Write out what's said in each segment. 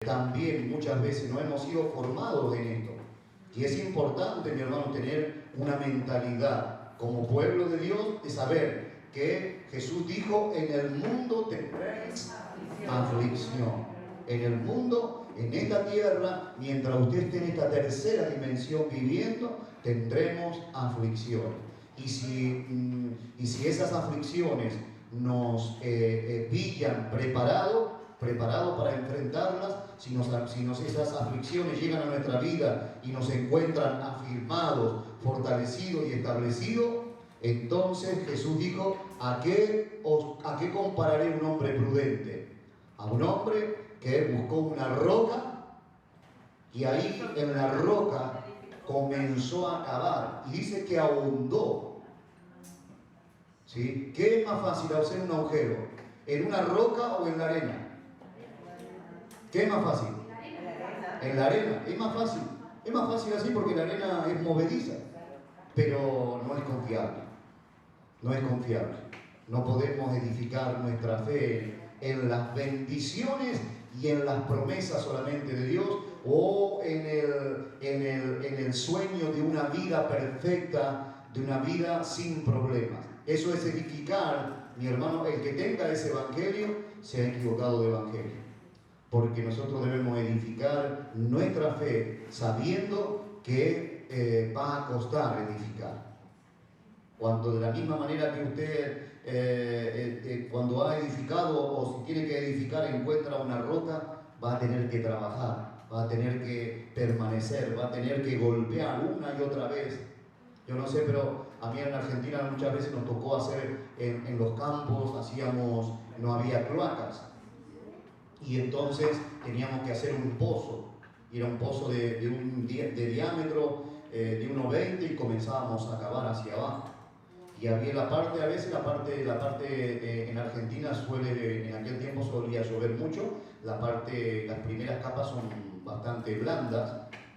también muchas veces no hemos sido formados en esto. Y es importante, mi hermano, tener una mentalidad como pueblo de Dios de saber que Jesús dijo: en el mundo tendréis aflicción. En el mundo, en esta tierra, mientras usted esté en esta tercera dimensión viviendo, tendremos aflicción. Y si esas aflicciones nos pillan preparados para enfrentarlas, si esas aflicciones llegan a nuestra vida y nos encuentran afirmados, fortalecidos y establecidos, entonces Jesús dijo: ¿a qué compararé un hombre prudente? A un hombre que buscó una roca y ahí en la roca comenzó a cavar, y dice que ahondó. ¿Sí? ¿Qué es más fácil hacer un agujero? ¿En una roca o en la arena? ¿Qué es más fácil? En la arena. Es más fácil. Es más fácil así porque la arena es movediza, pero no es confiable. No es confiable. No podemos edificar nuestra fe en las bendiciones y en las promesas solamente de Dios, o en el sueño de una vida perfecta, de una vida sin problemas. Eso es edificar, mi hermano. El que tenga ese evangelio se ha equivocado de evangelio, porque nosotros debemos edificar nuestra fe sabiendo que va a costar edificar. Cuando de la misma manera que usted cuando ha edificado, o si tiene que edificar, encuentra una roca, va a tener que trabajar, va a tener que permanecer, va a tener que golpear una y otra vez. Yo no sé, pero a mí en Argentina muchas veces nos tocó hacer en los campos, no había cloacas, y entonces teníamos que hacer un pozo, y era un pozo de diámetro de 1,20, y comenzábamos a cavar hacia abajo. Y había la parte en Argentina en aquel tiempo solía llover mucho, las primeras capas son bastante blandas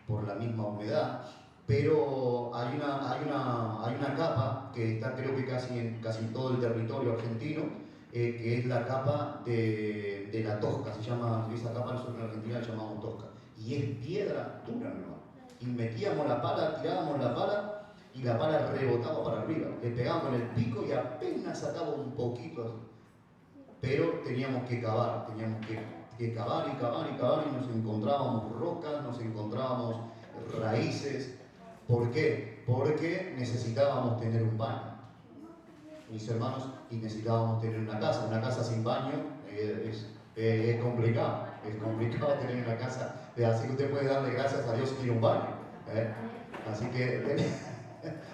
por la misma humedad, pero hay una capa que está, creo que casi en todo el territorio argentino, que es la capa de la tosca. Se llama, esa capa nosotros en Argentina la llamamos tosca, y es piedra dura, ¿no? Y metíamos la pala, tirábamos la pala, y la pala rebotaba para arriba, le pegábamos en el pico y apenas sacaba un poquito, pero teníamos que cavar y cavar, y nos encontrábamos rocas, nos encontrábamos raíces. ¿Por qué? Porque necesitábamos tener un baño, mis hermanos, y necesitábamos tener una casa sin baño. Es complicado tener una casa, así que usted puede darle gracias a Dios si tiene un baño, así que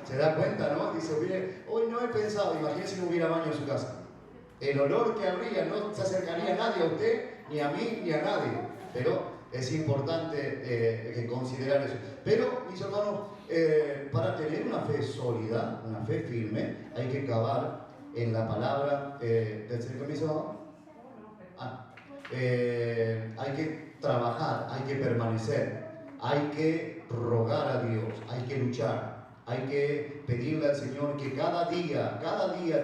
se da cuenta, ¿no? Dice: mire, hoy no he pensado, imagínese si no hubiera baño en su casa, el olor que habría, no se acercaría nadie a usted, ni a mí, ni a nadie. Pero es importante considerar eso. Pero, mis hermanos, para tener una fe sólida, una fe firme, hay que cavar en la palabra del Señor. Hay que trabajar, hay que permanecer, hay que rogar a Dios, hay que luchar. Hay que pedirle al Señor que cada día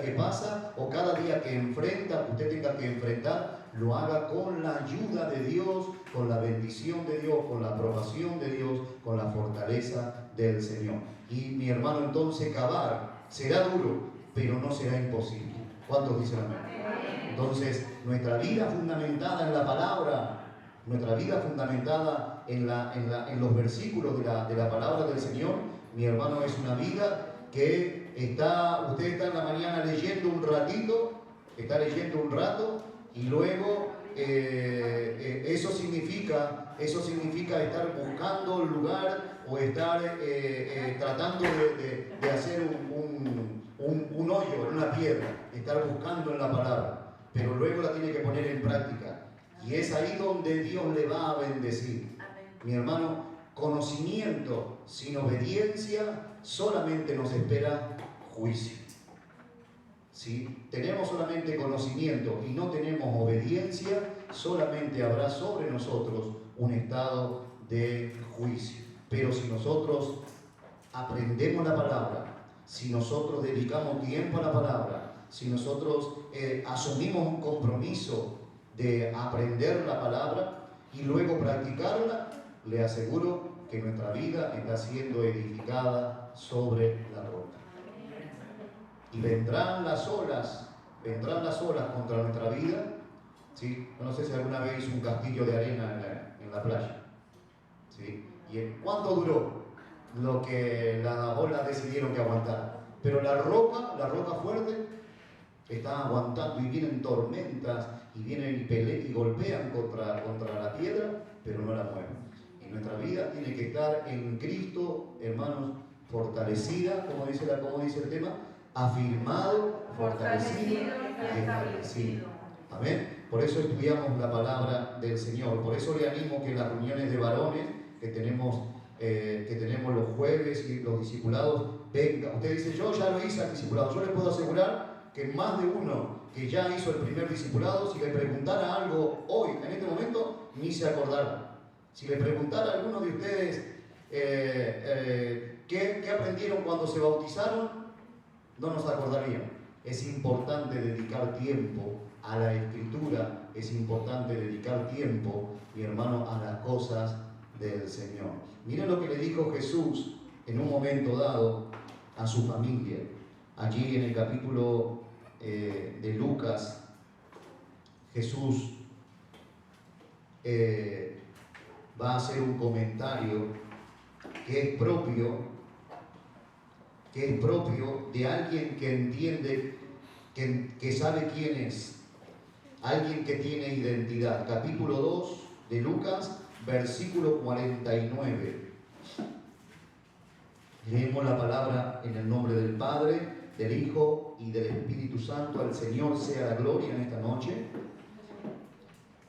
que pasa, o cada día que usted tenga que enfrentar, lo haga con la ayuda de Dios, con la bendición de Dios, con la aprobación de Dios, con la fortaleza del Señor. Y mi hermano, entonces cavar será duro, pero no será imposible. ¿Cuántos dicen amén? Entonces, nuestra vida fundamentada en la palabra, nuestra vida fundamentada en los versículos de la palabra del Señor, mi hermano, es una vida que usted está en la mañana leyendo un rato, y luego eso significa estar buscando el lugar, o estar tratando de hacer un hoyo en una piedra, estar buscando en la palabra, pero luego la tiene que poner en práctica, y es ahí donde Dios le va a bendecir. Mi hermano, conocimiento sin obediencia solamente nos espera juicio. Si tenemos solamente conocimiento y no tenemos obediencia, solamente habrá sobre nosotros un estado de juicio. Pero si nosotros aprendemos la palabra, si nosotros dedicamos tiempo a la palabra, si nosotros asumimos un compromiso de aprender la palabra, y luego practicarla, le aseguro que nuestra vida está siendo edificada sobre la roca. Y vendrán las olas contra nuestra vida. ¿Sí? No sé si alguna vez hizo un castillo de arena en la playa. ¿Sí? ¿Y cuánto duró lo que las olas decidieron que aguantara? Pero la roca fuerte, está aguantando, y vienen tormentas y vienen y golpean contra la piedra, pero no la mueven. Y nuestra vida tiene que estar en Cristo, hermanos, fortalecida, como dice el tema, afirmado, fortalecido y establecido. Amén. Por eso estudiamos la palabra del Señor. Por eso le animo que en las reuniones de varones que tenemos los jueves y los discipulados, venga. Usted dice, yo ya lo hice al discipulado. Yo le puedo asegurar que más de uno que ya hizo el primer discipulado, si le preguntara algo hoy, en este momento, ni se acordará. Si le preguntara a alguno de ustedes ¿qué aprendieron cuando se bautizaron? No nos acordarían. Es importante dedicar tiempo a la Escritura, es importante dedicar tiempo, mi hermano, a las cosas del Señor. Miren lo que le dijo Jesús en un momento dado a su familia. Allí en el capítulo de Lucas, Jesús va a hacer un comentario que es propio de alguien que entiende, que sabe quién es, alguien que tiene identidad. Capítulo 2 de Lucas, versículo 49. Leemos la palabra en el nombre del Padre, del Hijo y del Espíritu Santo. Al Señor sea la gloria en esta noche.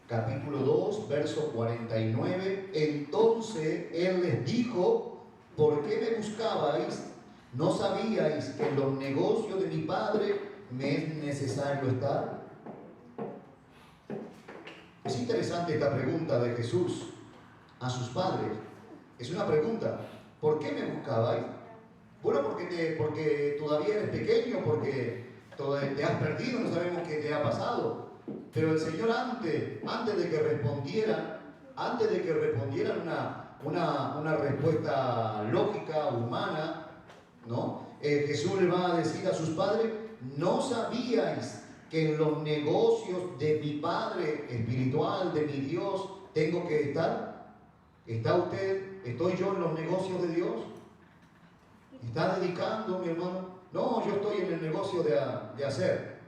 Capítulo 2, verso 49. Entonces Él les dijo: ¿por qué me buscabais? ¿No sabíais que en los negocios de mi Padre me es necesario estar? Es interesante esta pregunta de Jesús a sus padres. Es una pregunta. ¿Por qué me buscabais? Bueno, porque todavía eres pequeño, porque te has perdido, no sabemos qué te ha pasado. Pero el Señor antes de que respondieran una respuesta lógica, humana, ¿no? Jesús le va a decir a sus padres: ¿no sabíais que en los negocios de mi Padre espiritual, de mi Dios, tengo que estar? ¿Está usted, estoy yo en los negocios de Dios? ¿Está dedicando, mi hermano? No, yo estoy en el negocio de hacer.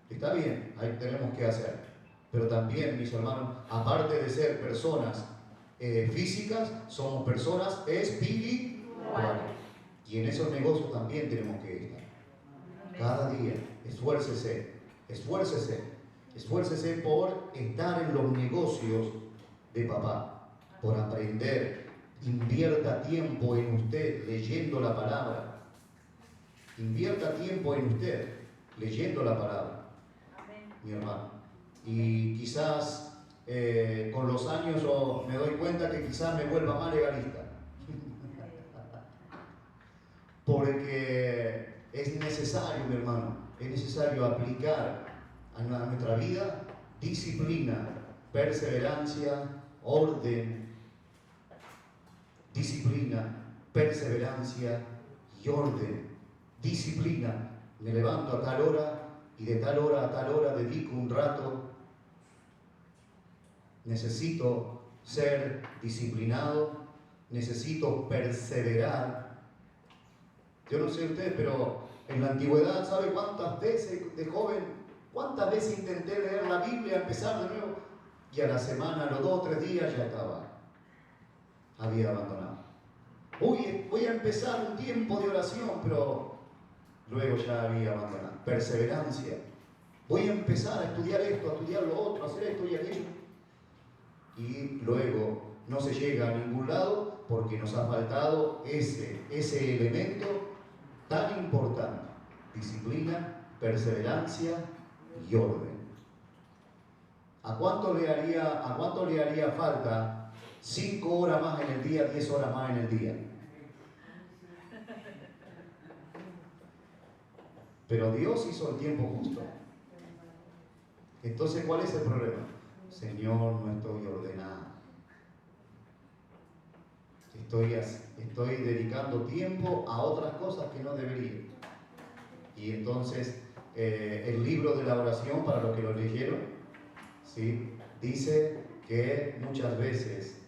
Está bien, ahí tenemos que hacer. Pero también, mis hermanos, aparte de ser personas físicas, somos personas espirituales. Y en esos negocios también tenemos que estar. Cada día, esfuércese por estar en los negocios de papá, por aprender. Invierta tiempo en usted leyendo la palabra. Invierta tiempo en usted leyendo la palabra, mi hermano. Y quizás con los años yo me doy cuenta que quizás me vuelva más legalista. Porque es necesario, mi hermano, es necesario aplicar a nuestra vida disciplina, perseverancia, orden. Disciplina, perseverancia y orden. Disciplina. Me levanto a tal hora y de tal hora a tal hora dedico un rato. Necesito ser disciplinado, necesito perseverar. Yo no sé usted, pero en la antigüedad, ¿sabe cuántas veces de joven, cuántas veces intenté leer la Biblia, empezar de nuevo? Y a la semana, a los 2 o 3 días ya había abandonado. Voy a empezar un tiempo de oración, pero luego ya había abandonado. Perseverancia. Voy a empezar a estudiar esto, a estudiar lo otro, a hacer esto y aquello. Y luego no se llega a ningún lado porque nos ha faltado ese elemento tan importante: disciplina, perseverancia y orden. ¿A cuánto le haría falta 5 horas más en el día, 10 horas más en el día? Pero Dios hizo el tiempo justo. Entonces, ¿cuál es el problema? Señor, no estoy ordenado. Estoy dedicando tiempo a otras cosas que no debería. Y entonces el libro de la oración, para los que lo leyeron, ¿sí?, dice que muchas veces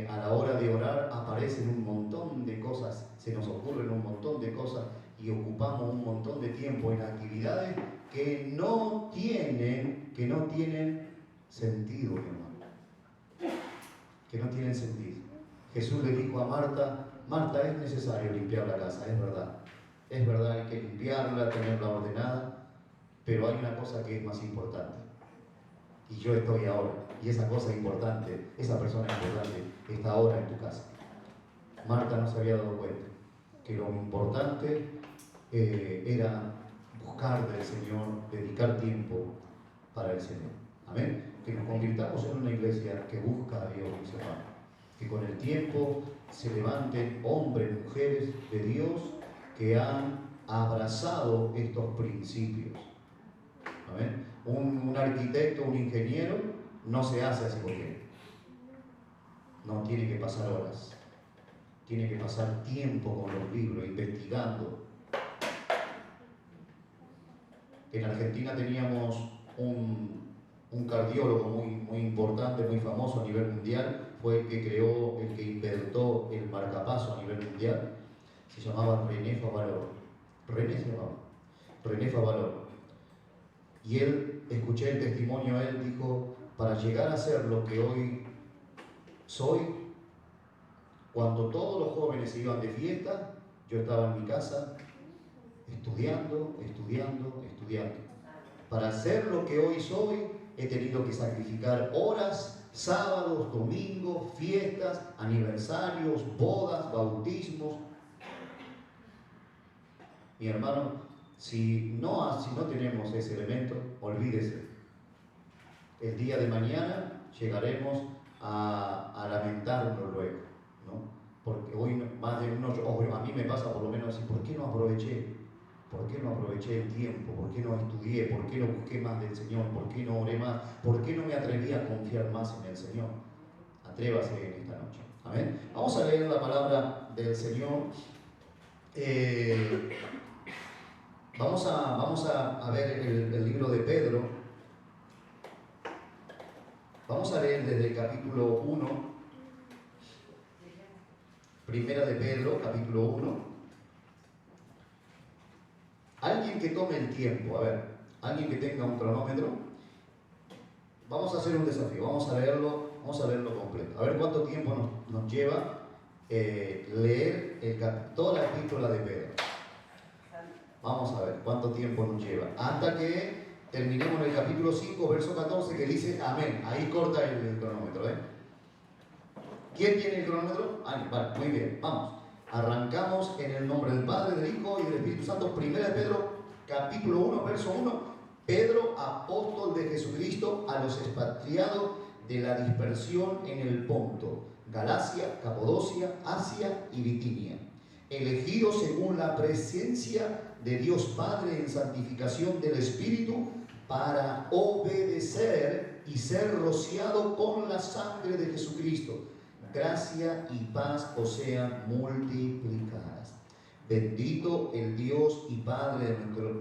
a la hora de orar aparecen un montón de cosas, se nos ocurren un montón de cosas y ocupamos un montón de tiempo en actividades que no tienen sentido, mi hermano. Que no tienen sentido. Jesús le dijo a Marta: Marta, es necesario limpiar la casa, es verdad. Es verdad, hay que limpiarla, tenerla ordenada, pero hay una cosa que es más importante. Y yo estoy ahora, y esa cosa importante, esa persona importante, está ahora en tu casa. Marta no se había dado cuenta que lo importante era buscar del Señor, dedicar tiempo para el Señor. Amén. Que nos convirtamos en una iglesia que busca a Dios, mis hermanos. Que con el tiempo se levanten hombres, mujeres de Dios que han abrazado estos principios. ¿Amén? Un arquitecto, un ingeniero, no se hace así porque no, tiene que pasar horas, tiene que pasar tiempo con los libros, investigando. En Argentina teníamos un cardiólogo muy importante, muy famoso a nivel mundial, fue el que inventó el marcapaso a nivel mundial. Se llamaba René Favaloro. René Favaloro. Y él, escuché el testimonio, él dijo: para llegar a ser lo que hoy soy, cuando todos los jóvenes se iban de fiesta, yo estaba en mi casa estudiando. Para ser lo que hoy soy, he tenido que sacrificar horas, sábados, domingos, fiestas, aniversarios, bodas, bautismos. Mi hermano, si no tenemos ese elemento, olvídese. El día de mañana llegaremos a lamentarnos luego, ¿no? Porque hoy más de uno, a mí me pasa por lo menos así: ¿por qué no aproveché? ¿Por qué no aproveché el tiempo? ¿Por qué no estudié? ¿Por qué no busqué más del Señor? ¿Por qué no oré más? ¿Por qué no me atreví a confiar más en el Señor? Atrévase en esta noche. Amén. Vamos a leer la palabra del Señor. Vamos a ver el libro de Pedro. Vamos a leer desde el capítulo 1. Primera de Pedro, capítulo 1. Alguien que tome el tiempo, a ver, alguien que tenga un cronómetro. Vamos a hacer un desafío, vamos a leerlo completo. A ver cuánto tiempo nos lleva leer toda la epístola de Pedro. Vamos a ver cuánto tiempo nos lleva. Hasta que terminemos en el capítulo 5, verso 14, que dice amén. Ahí corta el cronómetro, ¿eh? ¿Quién tiene el cronómetro? Vale, muy bien, vamos. Arrancamos en el nombre del Padre, del Hijo y del Espíritu Santo. Primera de Pedro, capítulo 1, verso 1. Pedro, apóstol de Jesucristo, a los expatriados de la dispersión en el Ponto, Galacia, Capadocia, Asia y Bitinia, elegidos según la presencia de Dios Padre en santificación del Espíritu, para obedecer y ser rociado con la sangre de Jesucristo. Gracia y paz os sean multiplicadas. Bendito el Dios y Padre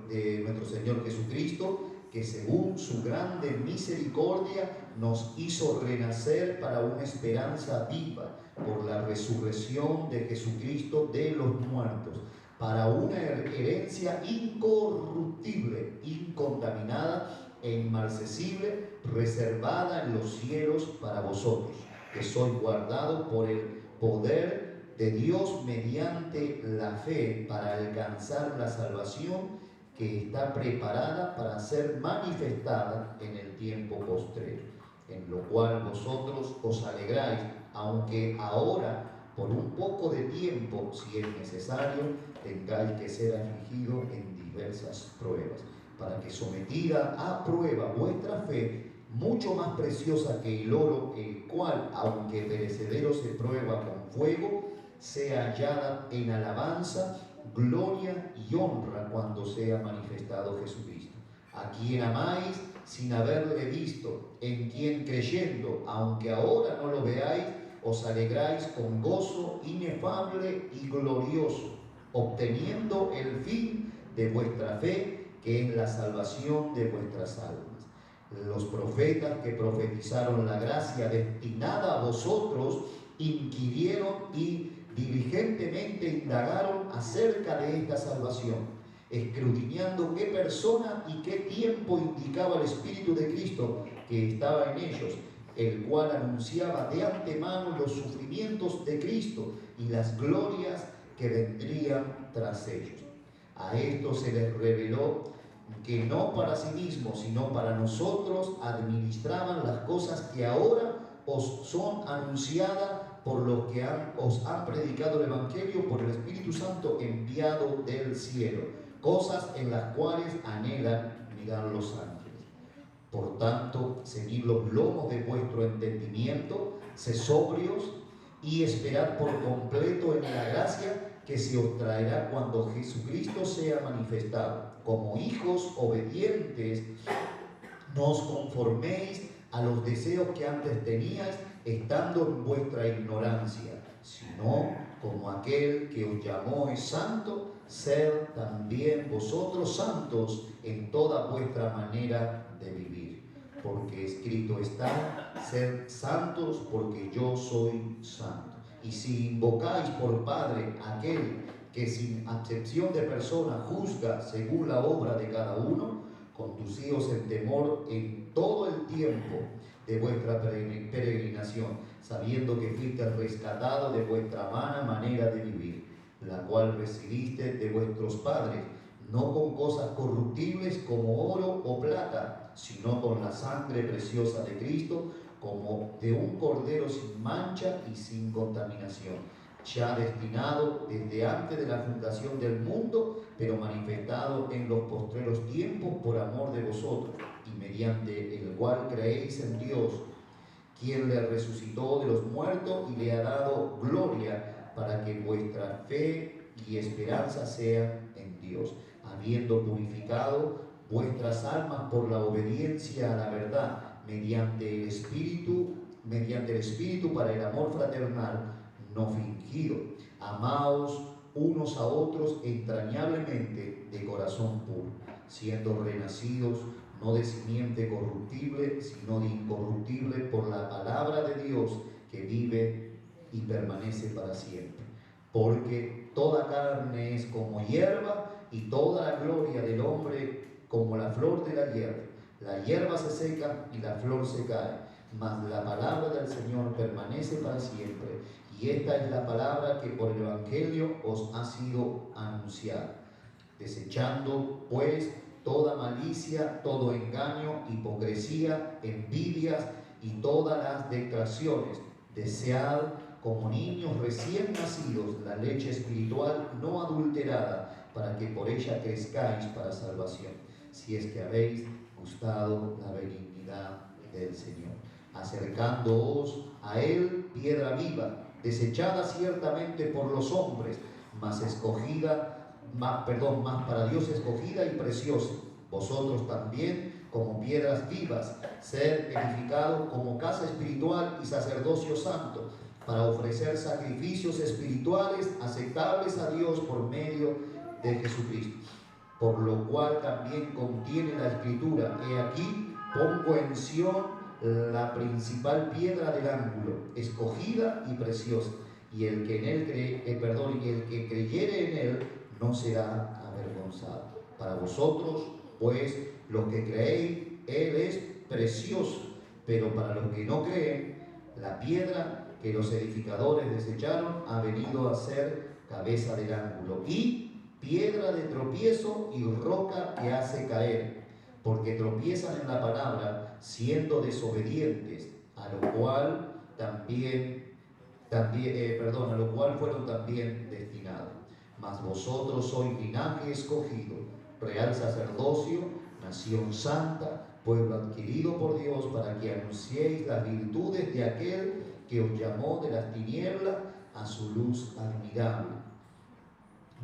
de nuestro Señor Jesucristo, que según su grande misericordia nos hizo renacer para una esperanza viva por la resurrección de Jesucristo de los muertos, para una herencia incorruptible, incontaminada e inmarcesible, reservada en los cielos para vosotros, que sois guardados por el poder de Dios mediante la fe para alcanzar la salvación que está preparada para ser manifestada en el tiempo postrero, en lo cual vosotros os alegráis, aunque ahora por un poco de tiempo, si es necesario, tengáis que ser afligidos en diversas pruebas, para que sometida a prueba vuestra fe, mucho más preciosa que el oro, el cual, aunque perecedero se prueba con fuego, sea hallada en alabanza, gloria y honra cuando sea manifestado Jesucristo, a quien amáis sin haberle visto, en quien creyendo, aunque ahora no lo veáis, os alegráis con gozo inefable y glorioso, obteniendo el fin de vuestra fe, que es la salvación de vuestras almas. Los profetas que profetizaron la gracia destinada a vosotros, inquirieron y diligentemente indagaron acerca de esta salvación, escrutinando qué persona y qué tiempo indicaba el Espíritu de Cristo que estaba en ellos, el cual anunciaba de antemano los sufrimientos de Cristo y las glorias que vendrían tras ellos. A esto se les reveló que no para sí mismos, sino para nosotros administraban las cosas que ahora os son anunciadas por los que os han predicado el Evangelio por el Espíritu Santo enviado del cielo, cosas en las cuales anhelan mirar los ángeles. Por tanto, seguid los lomos de vuestro entendimiento, sed sobrios y esperad por completo en la gracia que se os traerá cuando Jesucristo sea manifestado. Como hijos obedientes, no os conforméis a los deseos que antes teníais, estando en vuestra ignorancia, sino como aquel que os llamó es santo, sed también vosotros santos en toda vuestra manera de vivir. Porque escrito está, sed santos porque yo soy santo. Y si invocáis por Padre aquel que sin acepción de persona juzga según la obra de cada uno, conducíos en temor en todo el tiempo de vuestra peregrinación, sabiendo que fuiste rescatado de vuestra vana manera de vivir, la cual recibiste de vuestros padres, no con cosas corruptibles como oro o plata, sino con la sangre preciosa de Cristo, como de un cordero sin mancha y sin contaminación, ya destinado desde antes de la fundación del mundo, pero manifestado en los postreros tiempos por amor de vosotros, y mediante el cual creéis en Dios, quien le resucitó de los muertos y le ha dado gloria, para que vuestra fe y esperanza sea en Dios, habiendo purificado vuestras almas por la obediencia a la verdad, mediante el Espíritu para el amor fraternal no fingido. Amaos unos a otros entrañablemente de corazón puro, siendo renacidos no de simiente corruptible, sino de incorruptible por la palabra de Dios que vive y permanece para siempre. Porque toda carne es como hierba, y toda la gloria del hombre como la flor de la hierba. La hierba se seca y la flor se cae, mas la palabra del Señor permanece para siempre. Y esta es la palabra que por el Evangelio os ha sido anunciada. Desechando, pues, toda malicia, todo engaño, hipocresía, envidias y todas las detracciones, desead como niños recién nacidos la leche espiritual no adulterada, para que por ella crezcáis para salvación, si es que habéis gustado la benignidad del Señor, acercándoos a Él, piedra viva, desechada ciertamente por los hombres, mas para Dios escogida y preciosa. Vosotros también, como piedras vivas, ser edificados como casa espiritual y sacerdocio santo, para ofrecer sacrificios espirituales aceptables a Dios por medio de Jesucristo. Por lo cual también contiene la Escritura: he aquí, pongo en Sión la principal piedra del ángulo, escogida y preciosa, y el que creyere en él no será avergonzado. Para vosotros, pues, los que creéis, él es precioso, pero para los que no creen, la piedra que los edificadores desecharon ha venido a ser cabeza del ángulo, y piedra de tropiezo y roca que hace caer, porque tropiezan en la palabra, siendo desobedientes, a lo cual fueron también destinados. Mas vosotros sois linaje escogido, real sacerdocio, nación santa, pueblo adquirido por Dios, para que anunciéis las virtudes de aquel que os llamó de las tinieblas a su luz admirable.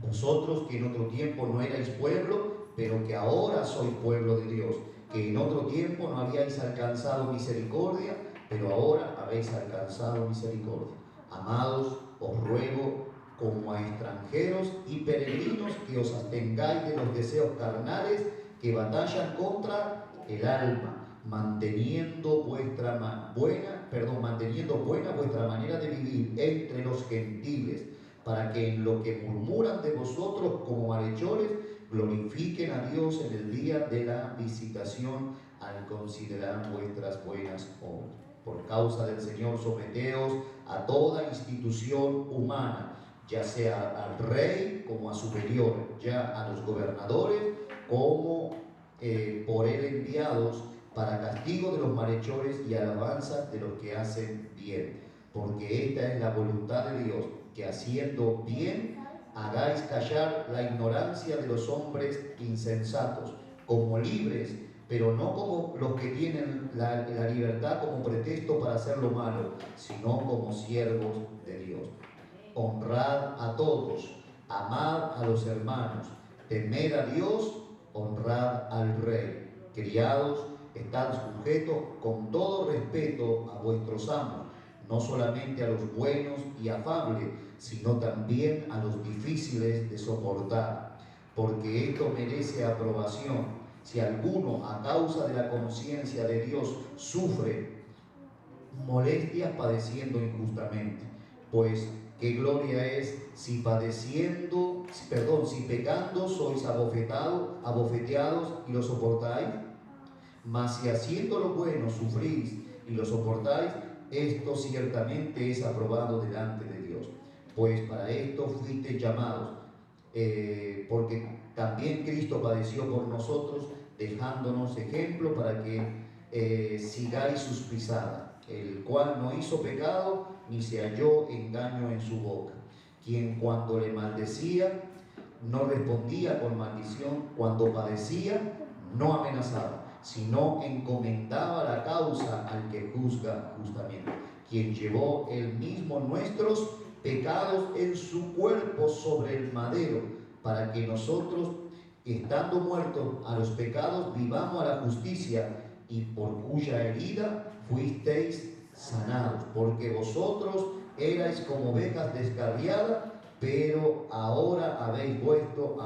Vosotros que en otro tiempo no erais pueblo, pero que ahora sois pueblo de Dios, que en otro tiempo no habíais alcanzado misericordia, pero ahora habéis alcanzado misericordia. Amados, os ruego, como a extranjeros y peregrinos, que os abstengáis de los deseos carnales que batallan contra el alma, manteniendo buena vuestra manera de vivir entre los gentiles, para que en lo que murmuran de vosotros como malhechores, glorifiquen a Dios en el día de la visitación al considerar vuestras buenas obras. Por causa del Señor, someteos a toda institución humana, ya sea al rey como a superior, ya a los gobernadores como por él enviados, para castigo de los malhechores y alabanza de los que hacen bien. Porque esta es la voluntad de Dios, que haciendo bien hagáis callar la ignorancia de los hombres insensatos, como libres, pero no como los que tienen la libertad como pretexto para hacer lo malo, sino como siervos de Dios. Honrad a todos, amad a los hermanos, temed a Dios, honrad al Rey. Criados, estad sujetos con todo respeto a vuestros amos, no solamente a los buenos y afables, sino también a los difíciles de soportar, porque esto merece aprobación. Si alguno, a causa de la conciencia de Dios, sufre molestias padeciendo injustamente, pues qué gloria es si pecando sois abofeteados y lo soportáis. Mas si haciendo lo bueno sufrís y lo soportáis, esto ciertamente es aprobado delante de Dios. Pues para esto fuisteis llamados, porque también Cristo padeció por nosotros, dejándonos ejemplo para que sigáis sus pisadas, el cual no hizo pecado, ni se halló engaño en su boca, quien cuando le maldecía, no respondía con maldición, cuando padecía, no amenazaba, sino encomendaba la causa al que juzga justamente, quien llevó él mismo nuestros pecados en su cuerpo sobre el madero, para que nosotros, estando muertos a los pecados, vivamos a la justicia, y por cuya herida fuisteis sanados, porque vosotros erais como ovejas descarriadas, pero ahora habéis vuelto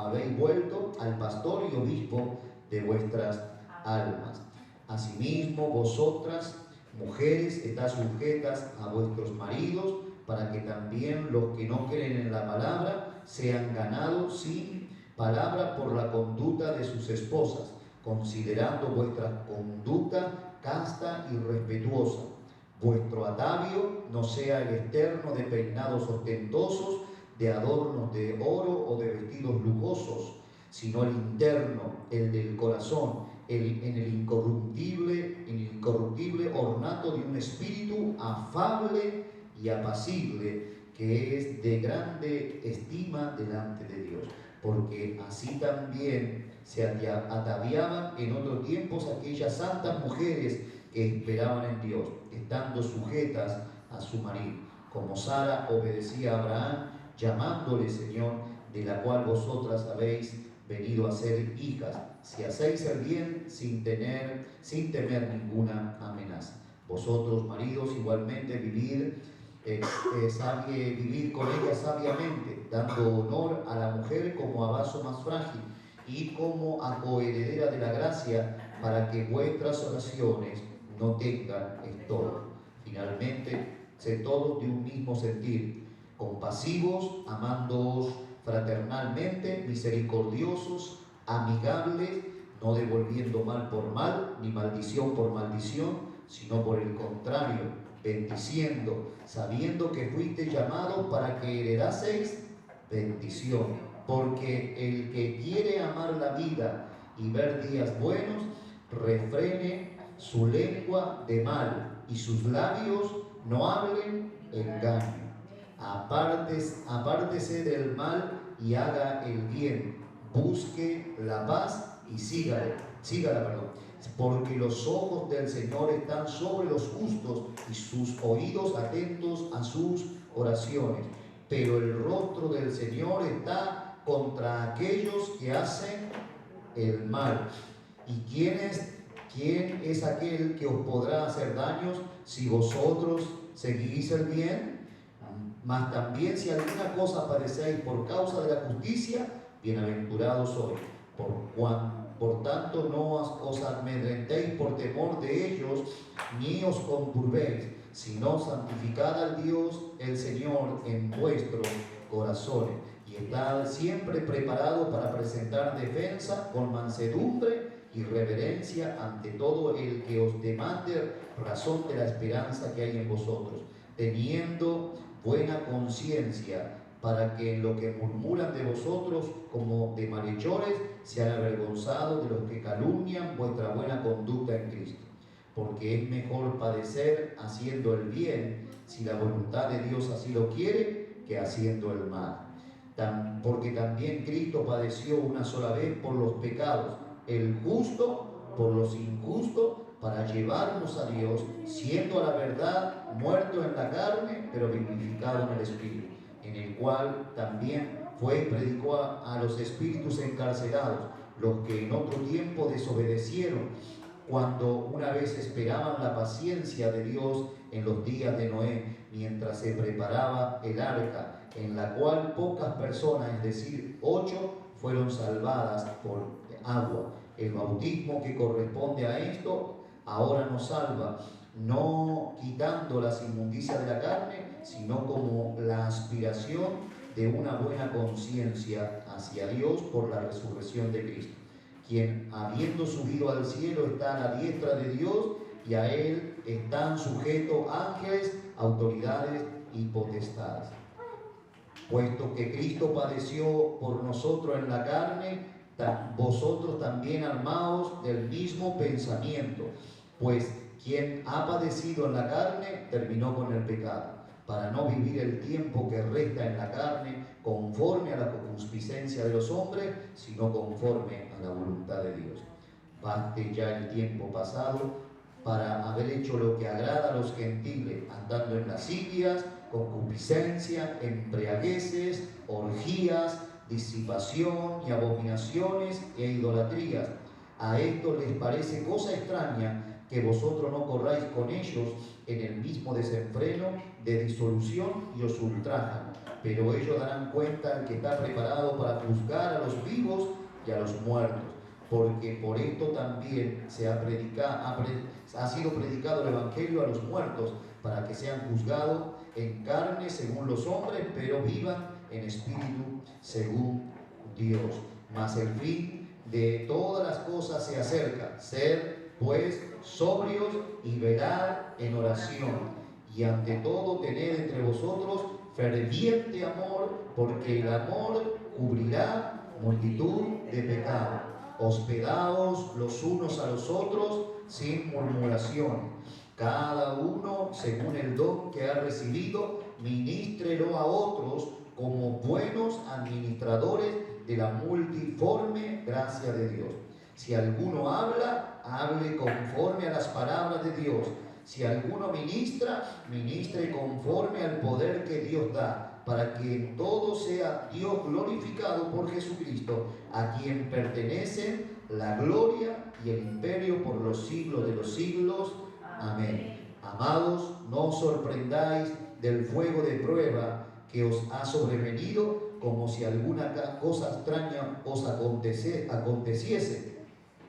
al pastor y obispo de vuestras almas. Asimismo, vosotras, mujeres, estad sujetas a vuestros maridos, para que también los que no creen en la palabra sean ganados sin palabra por la conducta de sus esposas, considerando vuestra conducta casta y respetuosa. Vuestro atavio no sea el externo de peinados ostentosos, de adornos de oro o de vestidos lujosos, sino el interno, el del corazón, en el incorruptible ornato de un espíritu afable y apacible, que es de grande estima delante de Dios. Porque así también se ataviaban en otros tiempos aquellas santas mujeres que esperaban en Dios, estando sujetas a su marido, como Sara obedecía a Abraham, llamándole Señor, de la cual vosotras habéis venido a ser hijas, si hacéis el bien sin temer ninguna amenaza. Vosotros, maridos, igualmente vivid con ella sabiamente, dando honor a la mujer como a vaso más frágil y como a coheredera de la gracia, para que vuestras oraciones no tengan estorbo. Finalmente, sed todos de un mismo sentir, compasivos, amándoos fraternalmente, misericordiosos, amigables, no devolviendo mal por mal, ni maldición por maldición, sino por el contrario, bendiciendo, sabiendo que fuisteis llamados para que heredaseis bendición. Porque el que quiere amar la vida y ver días buenos, refrene su lengua de mal y sus labios no hablen engaño. Apártese del mal y haga el bien, busque la paz y sígala, porque los ojos del Señor están sobre los justos y sus oídos atentos a sus oraciones, pero el rostro del Señor está contra aquellos que hacen el mal. ¿Y quién es aquel que os podrá hacer daños si vosotros seguís el bien? Mas también si alguna cosa padecéis por causa de la justicia, bienaventurados sois. Por tanto, no os amedrentéis por temor de ellos, ni os conturbéis, sino santificad al Dios el Señor en vuestros corazones, y estad siempre preparados para presentar defensa con mansedumbre y reverencia ante todo el que os demande razón de la esperanza que hay en vosotros, teniendo buena conciencia, para que en lo que murmuran de vosotros como de malhechores sean avergonzados de los que calumnian vuestra buena conducta en Cristo. Porque es mejor padecer haciendo el bien, si la voluntad de Dios así lo quiere, que haciendo el mal. Porque también Cristo padeció una sola vez por los pecados, el justo por los injustos, para llevarnos a Dios, siendo a la verdad muerto en la carne, pero vivificado en el Espíritu, en el cual también predicó a los espíritus encarcelados, los que en otro tiempo desobedecieron, cuando una vez esperaban la paciencia de Dios en los días de Noé, mientras se preparaba el arca, en la cual pocas personas, es decir, 8, fueron salvadas por agua. El bautismo que corresponde a esto ahora nos salva, no quitando las inmundicias de la carne, sino como la aspiración de una buena conciencia hacia Dios por la resurrección de Cristo, quien habiendo subido al cielo está a la diestra de Dios, y a él están sujetos ángeles, autoridades y potestades. Puesto que Cristo padeció por nosotros en la carne, vosotros también armaos del mismo pensamiento, pues quien ha padecido en la carne terminó con el pecado, para no vivir el tiempo que resta en la carne conforme a la concupiscencia de los hombres, sino conforme a la voluntad de Dios. Baste ya el tiempo pasado para haber hecho lo que agrada a los gentiles, andando en lascivias, concupiscencia, embriagueces, orgías, disipación y abominaciones e idolatrías. A esto les parece cosa extraña que vosotros no corráis con ellos en el mismo desenfreno de disolución, y os ultrajan. Pero ellos darán cuenta al que está preparado para juzgar a los vivos y a los muertos. Porque por esto también ha sido predicado el Evangelio a los muertos, para que sean juzgados en carne según los hombres, pero vivan en espíritu según Dios. Mas el fin de todas las cosas se acerca. Sed pues sobrios y velad en oración. Y ante todo tened entre vosotros ferviente amor, porque el amor cubrirá multitud de pecados. Hospedaos los unos a los otros sin murmuración. Cada uno, según el don que ha recibido, ministrelo a otros como buenos administradores de la multiforme gracia de Dios. Si alguno habla, hable conforme a las palabras de Dios. Si alguno ministra, ministre conforme al poder que Dios da, para que en todo sea Dios glorificado por Jesucristo, a quien pertenecen la gloria y el imperio por los siglos de los siglos. Amén. Amados, no os sorprendáis del fuego de prueba que os ha sobrevenido, como si alguna cosa extraña os aconteciese,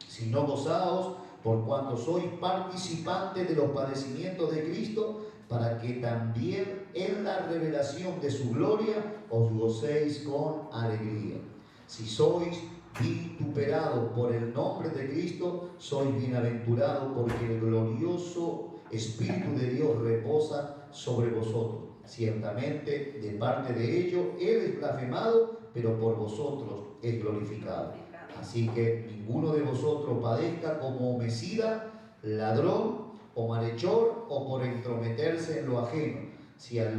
sino gozaos por cuanto sois participantes de los padecimientos de Cristo, para que también en la revelación de su gloria os gocéis con alegría. Si sois vituperados por el nombre de Cristo, sois bienaventurados, porque el glorioso Espíritu de Dios reposa sobre vosotros. Ciertamente, de parte de ellos, Él es blasfemado, pero por vosotros es glorificado. Así que ninguno de vosotros padezca como homicida, ladrón o malhechor, o por entrometerse en lo ajeno. Pero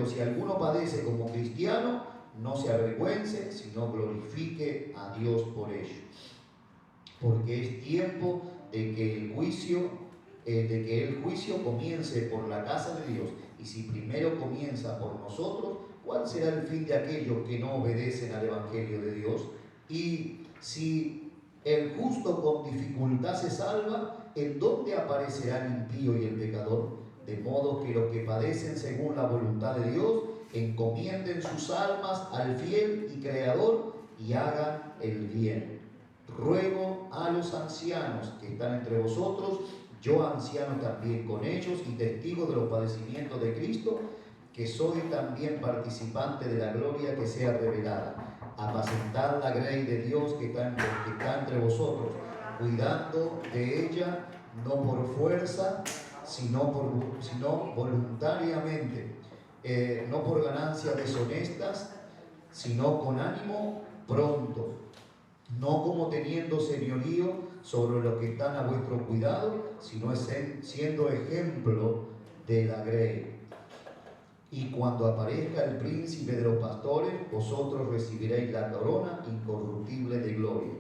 si alguno padece como cristiano, no se avergüence, sino glorifique a Dios por ello. Porque es tiempo de que el juicio comience por la casa de Dios. Y si primero comienza por nosotros, ¿cuál será el fin de aquellos que no obedecen al Evangelio de Dios? Y Si el justo con dificultad se salva, ¿en dónde aparecerá el impío y el pecador? De modo que los que padecen según la voluntad de Dios encomienden sus almas al fiel y creador y hagan el bien. Ruego a los ancianos que están entre vosotros, yo anciano también con ellos y testigo de los padecimientos de Cristo, que soy también participante de la gloria que sea revelada. Apacentad la grey de Dios que está entre vosotros, cuidando de ella no por fuerza, sino voluntariamente, no por ganancias deshonestas, sino con ánimo pronto, no como teniendo señorío sobre los que están a vuestro cuidado, sino siendo ejemplo de la grey. Y cuando aparezca el príncipe de los pastores, vosotros recibiréis la corona incorruptible de gloria.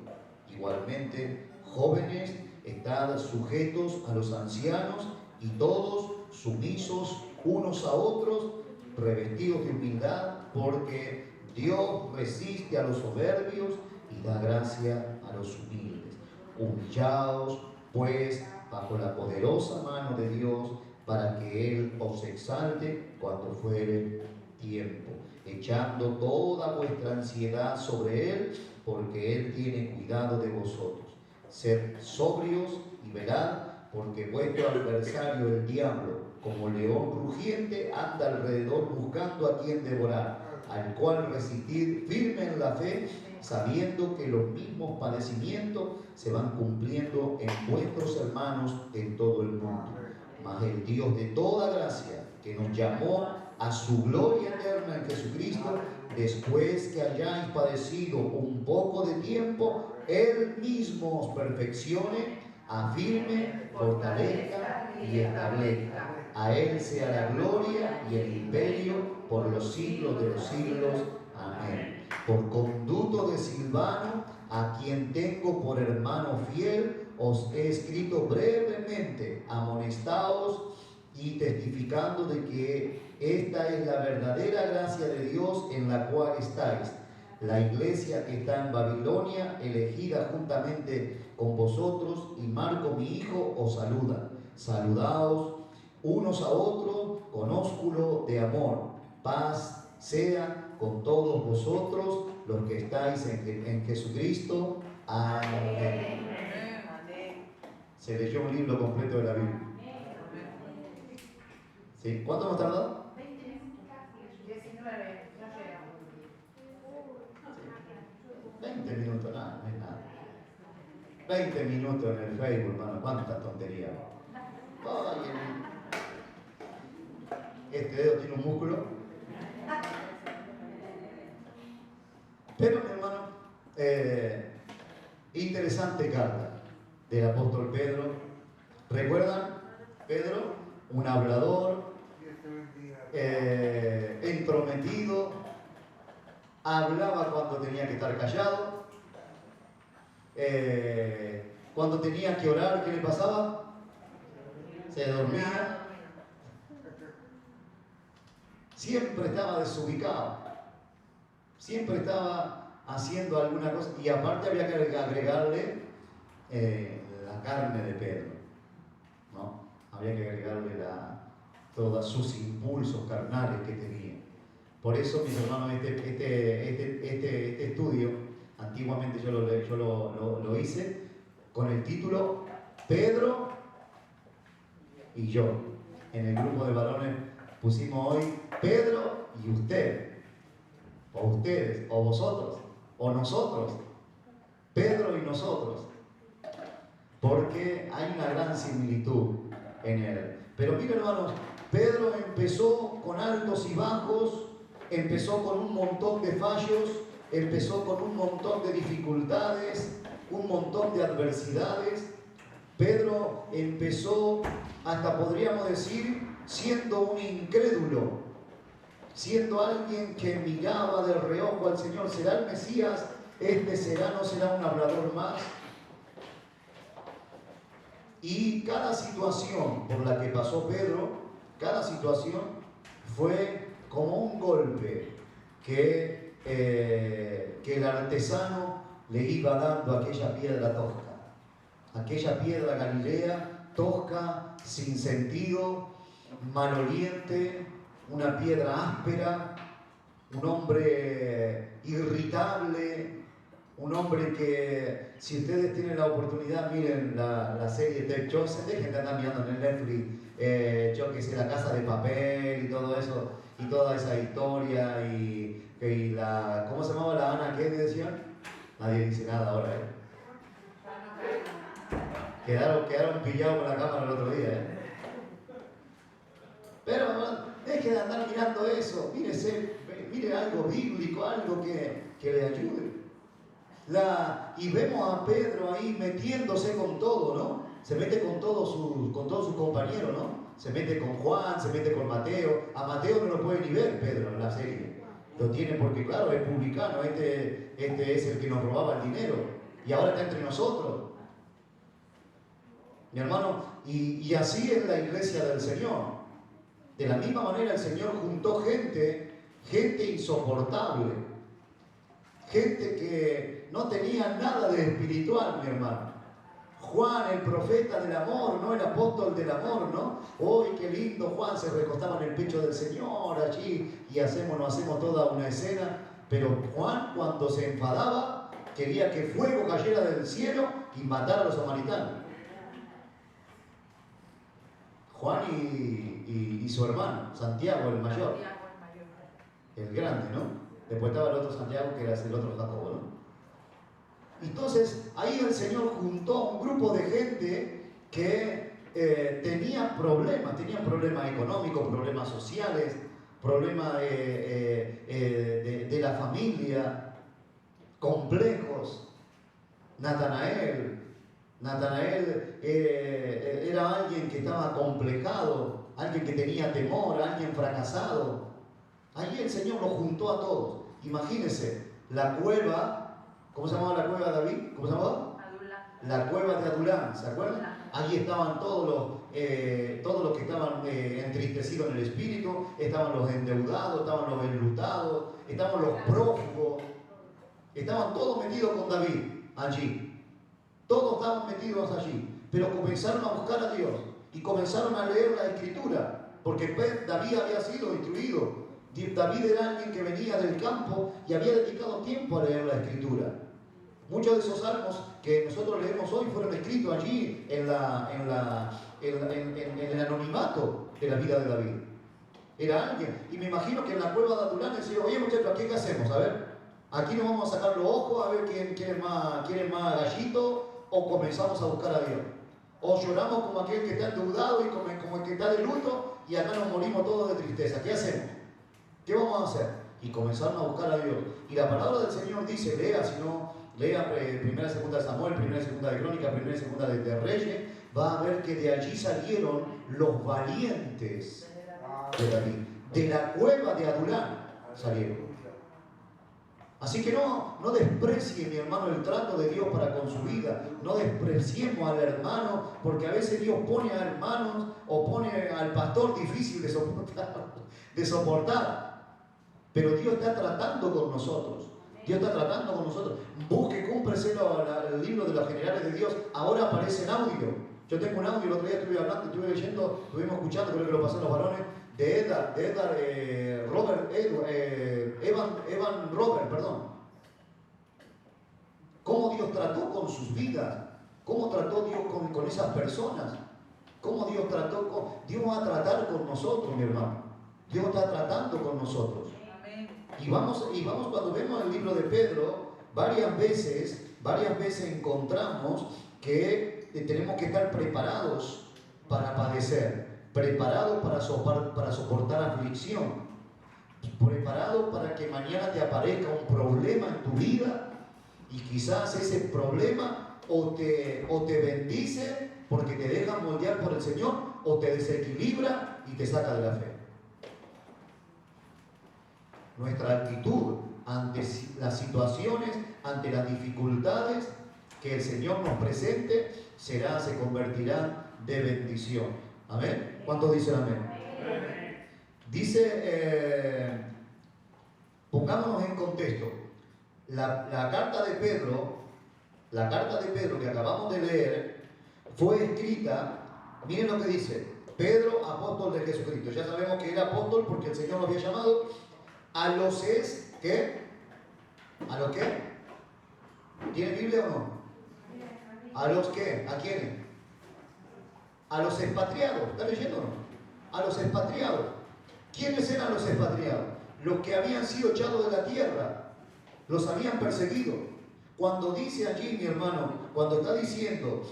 Igualmente, jóvenes, estad sujetos a los ancianos y todos sumisos unos a otros, revestidos de humildad, porque Dios resiste a los soberbios y da gracia a los humildes. Humillaos, pues, bajo la poderosa mano de Dios, para que Él os exalte cuando fuere tiempo, echando toda vuestra ansiedad sobre Él, porque Él tiene cuidado de vosotros. Sed sobrios y velad, porque vuestro adversario, el diablo, como león rugiente, anda alrededor buscando a quien devorar, al cual resistid firme en la fe, sabiendo que los mismos padecimientos se van cumpliendo en vuestros hermanos en todo el mundo. Mas el Dios de toda gracia, que nos llamó a su gloria eterna en Jesucristo, después que hayáis padecido un poco de tiempo, Él mismo os perfeccione, afirme, fortalezca y establezca. A Él sea la gloria y el imperio por los siglos de los siglos. Amén. Por conducto de Silvano, a quien tengo por hermano fiel, os he escrito brevemente, amonestaos y testificando de que esta es la verdadera gracia de Dios en la cual estáis. La iglesia que está en Babilonia, elegida juntamente con vosotros, y Marco mi hijo os saluda. Saludaos unos a otros con ósculo de amor. Paz sea con todos vosotros los que estáis en Jesucristo. Amén. Se leyó un libro completo de la Biblia. ¿Sí? ¿Cuánto hemos tardado? 19, no llegamos. 20 minutos, nada, no es nada. 20 minutos en el Facebook, hermano, cuánta tontería. Ay, este dedo tiene un músculo. Pero, mi hermano, interesante carta del apóstol Pedro. ¿Recuerdan? Pedro, un hablador, entrometido, hablaba cuando tenía que estar callado, cuando tenía que orar, ¿qué le pasaba? Se dormía, siempre estaba desubicado, siempre estaba haciendo alguna cosa, y aparte había que agregarle la carne de Pedro, ¿no? Había que agregarle todos sus impulsos carnales que tenía. Por eso, mis hermanos, este estudio, antiguamente yo lo hice con el título Pedro y yo. En el grupo de varones pusimos hoy Pedro y usted, o ustedes, o vosotros, o nosotros. Pedro y nosotros. Porque hay una gran similitud en él. Pero miren, hermanos, Pedro empezó con altos y bajos, empezó con un montón de fallos, empezó con un montón de dificultades, un montón de adversidades. Pedro empezó, hasta podríamos decir, siendo un incrédulo, siendo alguien que miraba de reojo al Señor. ¿Será el Mesías? ¿No será un hablador más? Y cada situación por la que pasó Pedro, cada situación fue como un golpe que el artesano le iba dando aquella piedra tosca, aquella piedra galilea, tosca, sin sentido, maloliente, una piedra áspera, un hombre irritable, un hombre que, si ustedes tienen la oportunidad, miren la serie Ted Joseph, dejen de andar mirando en el Netflix, yo que sé, La Casa de Papel y todo eso, y toda esa historia, y la, ¿cómo se llamaba la Ana? ¿Qué decían? Nadie dice nada ahora, Quedaron pillados con la cámara el otro día, Pero deje de andar mirando eso, mire algo bíblico, algo que le ayude. Y vemos a Pedro ahí metiéndose con todo, ¿no? Se mete con todos sus compañeros, ¿no? Se mete con Juan, se mete con Mateo. A Mateo no lo puede ni ver Pedro en la serie. Lo tiene porque, claro, es publicano. Este es el que nos robaba el dinero. Y ahora está entre nosotros. Mi hermano, y así es la iglesia del Señor. De la misma manera el Señor juntó gente insoportable. Gente que no tenía nada de espiritual, mi hermano. Juan, el profeta del amor, ¿no? El apóstol del amor, ¿no? ¡Uy, qué lindo! Juan se recostaba en el pecho del Señor allí y nos hacemos toda una escena. Pero Juan, cuando se enfadaba, quería que fuego cayera del cielo y matara a los samaritanos. Juan y su hermano, Santiago, el mayor. El grande, ¿no? Después estaba el otro Santiago, que era el otro Jacobo, ¿no? Entonces, ahí el Señor juntó a un grupo de gente que tenía problemas económicos, problemas sociales, problemas de la familia, complejos. Natanael era alguien que estaba complejado, alguien que tenía temor, alguien fracasado. Allí el Señor los juntó a todos. Imagínense, la cueva, ¿cómo se llamaba la cueva de David? ¿Cómo se llamaba? Adulán. La cueva de Adulán, ¿se acuerdan? Allí estaban todos los que estaban entristecidos en el espíritu, estaban los endeudados, estaban los enlutados, estaban los prófugos, estaban todos metidos con David allí. Todos estaban metidos allí, pero comenzaron a buscar a Dios y comenzaron a leer la Escritura, porque David había sido instruido. David era alguien que venía del campo y había dedicado tiempo a leer la Escritura. Muchos de esos salmos que nosotros leemos hoy fueron escritos allí en el anonimato de la vida de David. Era alguien, y me imagino que en la cueva de Adulán decía: oye muchachos, ¿aquí qué hacemos? A ver, aquí nos vamos a sacar los ojos a ver quién es más gallito, o comenzamos a buscar a Dios. O lloramos como aquel que está endeudado y como el que está de luto, y acá nos morimos todos de tristeza. ¿Qué hacemos? ¿Qué vamos a hacer? Y comenzaron a buscar a Dios. Y la palabra del Señor dice, lea primera y segunda de Samuel, primera y segunda de Crónicas, primera y segunda de Reyes, va a ver que de allí salieron los valientes de David. De la cueva de Adulán salieron. Así que no desprecie, mi hermano, el trato de Dios para con su vida. No despreciemos al hermano, porque a veces Dios pone a hermanos o pone al pastor difícil de soportar. Pero Dios está tratando con nosotros. Dios está tratando con nosotros. Busque, cúmprese el libro de los generales de Dios. Ahora aparece en audio. Yo tengo un audio, el otro día estuve leyendo, estuvimos escuchando, creo que lo pasaron los varones, de Evan Robert, perdón. Cómo Dios trató con sus vidas, cómo trató Dios con esas personas, cómo Dios va a tratar con nosotros, mi hermano. Dios está tratando con nosotros. Y vamos cuando vemos el libro de Pedro, varias veces encontramos que tenemos que estar preparados para padecer, preparados para soportar aflicción, preparados para que mañana te aparezca un problema en tu vida y quizás ese problema o te bendice porque te deja moldear por el Señor, o te desequilibra y te saca de la fe. Nuestra actitud ante las situaciones, ante las dificultades que el Señor nos presente, se convertirán de bendición. ¿Amén? ¿Cuántos dicen amén? Dice, pongámonos en contexto. La carta de Pedro que acabamos de leer, fue escrita, miren lo que dice, Pedro, apóstol de Jesucristo. Ya sabemos que era apóstol porque el Señor lo había llamado a los ¿qué? ¿A los qué? ¿Tiene Biblia o no? ¿A los qué? ¿A quiénes? A los expatriados. ¿Está leyendo o no? A los expatriados. ¿Quiénes eran los expatriados? Los que habían sido echados de la tierra. Los habían perseguido. Cuando dice allí, mi hermano, cuando está diciendo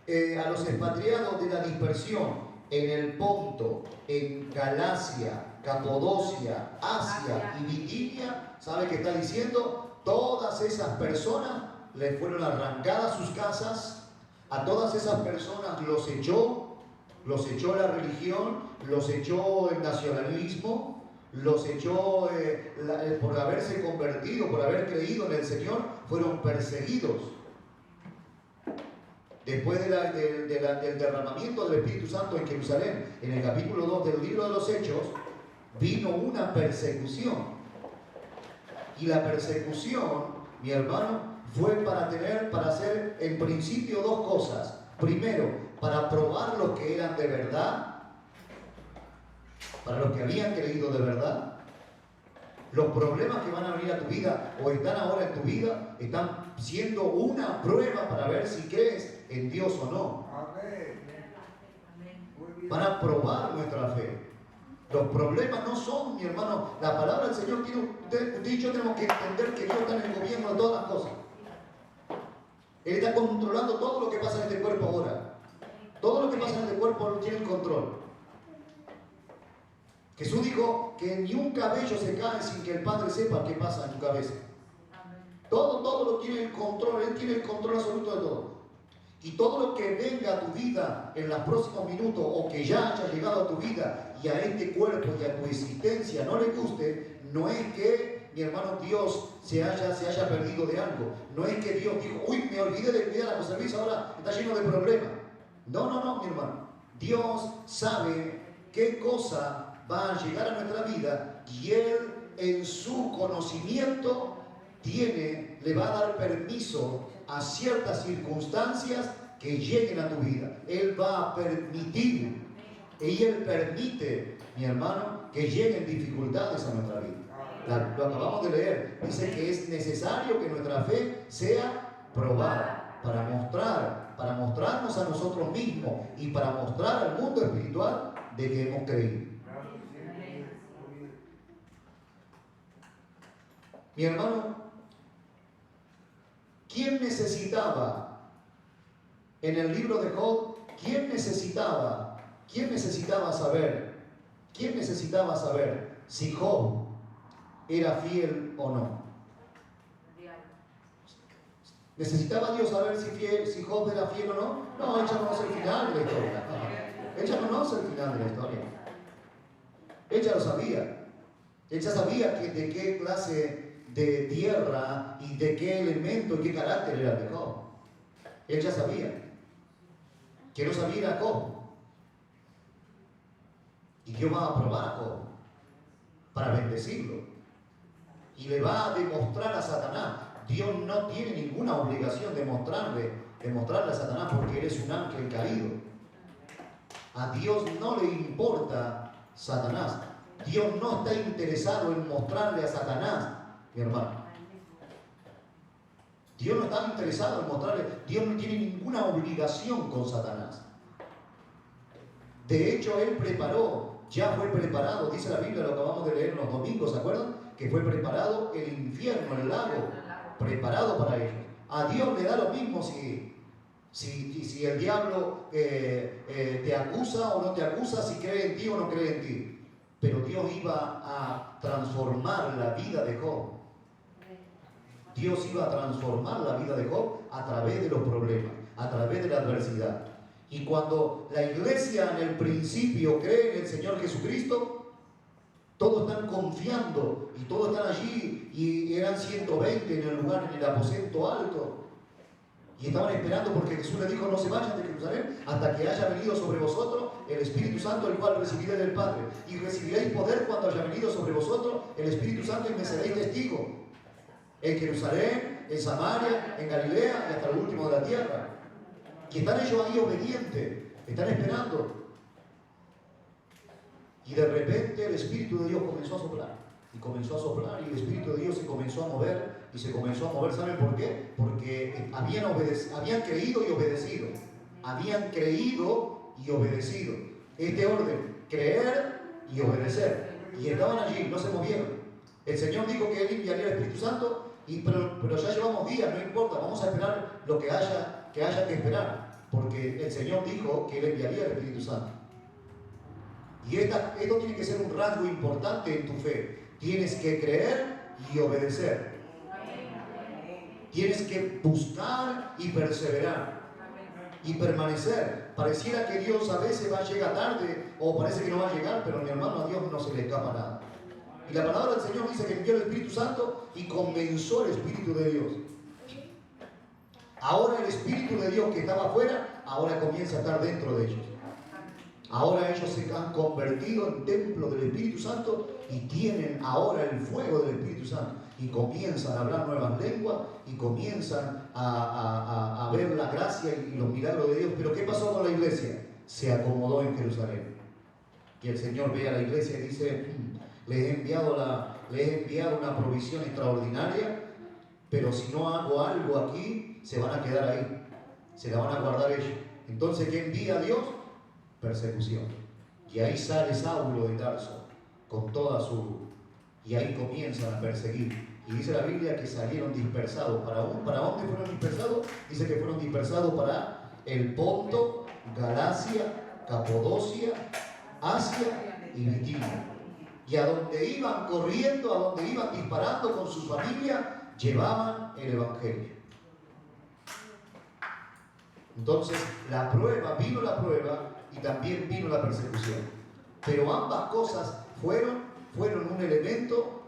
a los expatriados de la dispersión en el Ponto, en Galacia, Capadocia, Asia y Bitinia, ¿sabe qué está diciendo? Todas esas personas les fueron arrancadas sus casas, a todas esas personas los echó la religión, los echó el nacionalismo, los echó por haberse convertido, por haber creído en el Señor, fueron perseguidos. Después del derramamiento del Espíritu Santo en Jerusalén, en el capítulo 2 del libro de los Hechos, vino una persecución. Y la persecución, mi hermano, fue para hacer en principio dos cosas. Primero, para probar los que eran de verdad, para los que habían creído de verdad. Los problemas que van a venir a tu vida o están ahora en tu vida están siendo una prueba para ver si crees en Dios o no. Van a probar nuestra fe. Los problemas no son, mi hermano, la palabra del Señor tiene, usted y yo tenemos que entender que Dios está en el gobierno de todas las cosas. Él está controlando todo lo que pasa en este cuerpo ahora. Todo lo que pasa en este cuerpo tiene el control. Jesús dijo que ni un cabello se cae sin que el Padre sepa qué pasa en tu cabeza. Todo lo tiene el control, Él tiene el control absoluto de todo. Y todo lo que venga a tu vida en los próximos minutos o que ya haya llegado a tu vida y a este cuerpo y a tu existencia no le guste, no es que, mi hermano, Dios se haya perdido de algo. No es que Dios dijo, uy, me olvidé de cuidar a los servicios, ahora está lleno de problemas. No, mi hermano. Dios sabe qué cosa va a llegar a nuestra vida y Él en su conocimiento le va a dar permiso a ciertas circunstancias que lleguen a tu vida. Él va a permitir, y Él permite, mi hermano, que lleguen dificultades a nuestra vida. Lo acabamos de leer. Dice que es necesario que nuestra fe sea probada para mostrarnos a nosotros mismos y para mostrar al mundo espiritual de que hemos creído. Mi hermano, ¿quién necesitaba en el libro de Job? ¿Quién necesitaba saber si Job era fiel o no? ¿Necesitaba Dios saber si Job era fiel o no? No, ella conoce el final de la historia. Ella conoce el final de la historia. Ella lo sabía. Ella sabía de qué clase de tierra y de qué elemento y qué carácter era de Job. Ella sabía. Que no sabía era Job. Y Dios va a probar a Job para bendecirlo. Y le va a demostrar a Satanás. Dios no tiene ninguna obligación de mostrarle a Satanás porque él es un ángel caído. A Dios no le importa Satanás. Dios no está interesado en mostrarle a Satanás, mi hermano. Dios no está interesado en mostrarle. Dios no tiene ninguna obligación con Satanás. De hecho, Él ya fue preparado, dice la Biblia, lo acabamos de leer los domingos, ¿se acuerdan? Que fue preparado el infierno, el lago, preparado para ellos. A Dios le da lo mismo si el diablo te acusa o no te acusa, si cree en ti o no cree en ti. Pero Dios iba a transformar la vida de Job. Dios iba a transformar la vida de Job a través de los problemas, a través de la adversidad. Y cuando la iglesia en el principio cree en el Señor Jesucristo, todos están confiando y todos están allí, y eran 120 en el lugar, en el aposento alto. Y estaban esperando porque Jesús les dijo, no se vayan de Jerusalén hasta que haya venido sobre vosotros el Espíritu Santo, el cual recibiréis del Padre. Y recibiréis poder cuando haya venido sobre vosotros el Espíritu Santo y me seréis testigos. En Jerusalén, en Samaria, en Galilea y hasta lo último de la tierra. Y están ellos ahí obedientes, están esperando. Y de repente el Espíritu de Dios comenzó a soplar. Y comenzó a soplar y el Espíritu de Dios se comenzó a mover. Y se comenzó a mover, ¿saben por qué? Porque habían creído y obedecido. Habían creído y obedecido. Este orden, creer y obedecer. Y estaban allí, no se movieron. El Señor dijo que Él enviaría el Espíritu Santo, pero ya llevamos días, no importa, vamos a esperar lo que haya que esperar. Porque el Señor dijo que Él enviaría el Espíritu Santo. Y esto tiene que ser un rasgo importante en tu fe. Tienes que creer y obedecer. Tienes que buscar y perseverar. Y permanecer. Pareciera que Dios a veces va a llegar tarde o parece que no va a llegar, pero mi hermano, a Dios no se le escapa nada. Y la palabra del Señor dice que envió el Espíritu Santo y comenzó el Espíritu de Dios. Ahora el Espíritu de Dios que estaba afuera, ahora comienza a estar dentro de ellos. Ahora ellos se han convertido en templo del Espíritu Santo y tienen ahora el fuego del Espíritu Santo. Y comienzan a hablar nuevas lenguas y comienzan a ver la gracia y los milagros de Dios. Pero ¿qué pasó con la iglesia? Se acomodó en Jerusalén. Y el Señor ve a la iglesia y dice, les he enviado una provisión extraordinaria, pero si no hago algo aquí, se van a quedar ahí. Se la van a guardar ellos. Entonces, ¿qué envía a Dios? Persecución. Y ahí sale Saulo de Tarso con toda su... Y ahí comienzan a perseguir. Y dice la Biblia que salieron dispersados. ¿Para dónde fueron dispersados? Dice que fueron dispersados para el Ponto, Galacia, Capadocia, Asia y Bitinia. Y a donde iban corriendo, a donde iban disparando con su familia, llevaban el Evangelio. Entonces, vino la prueba y también vino la persecución. Pero ambas cosas fueron un elemento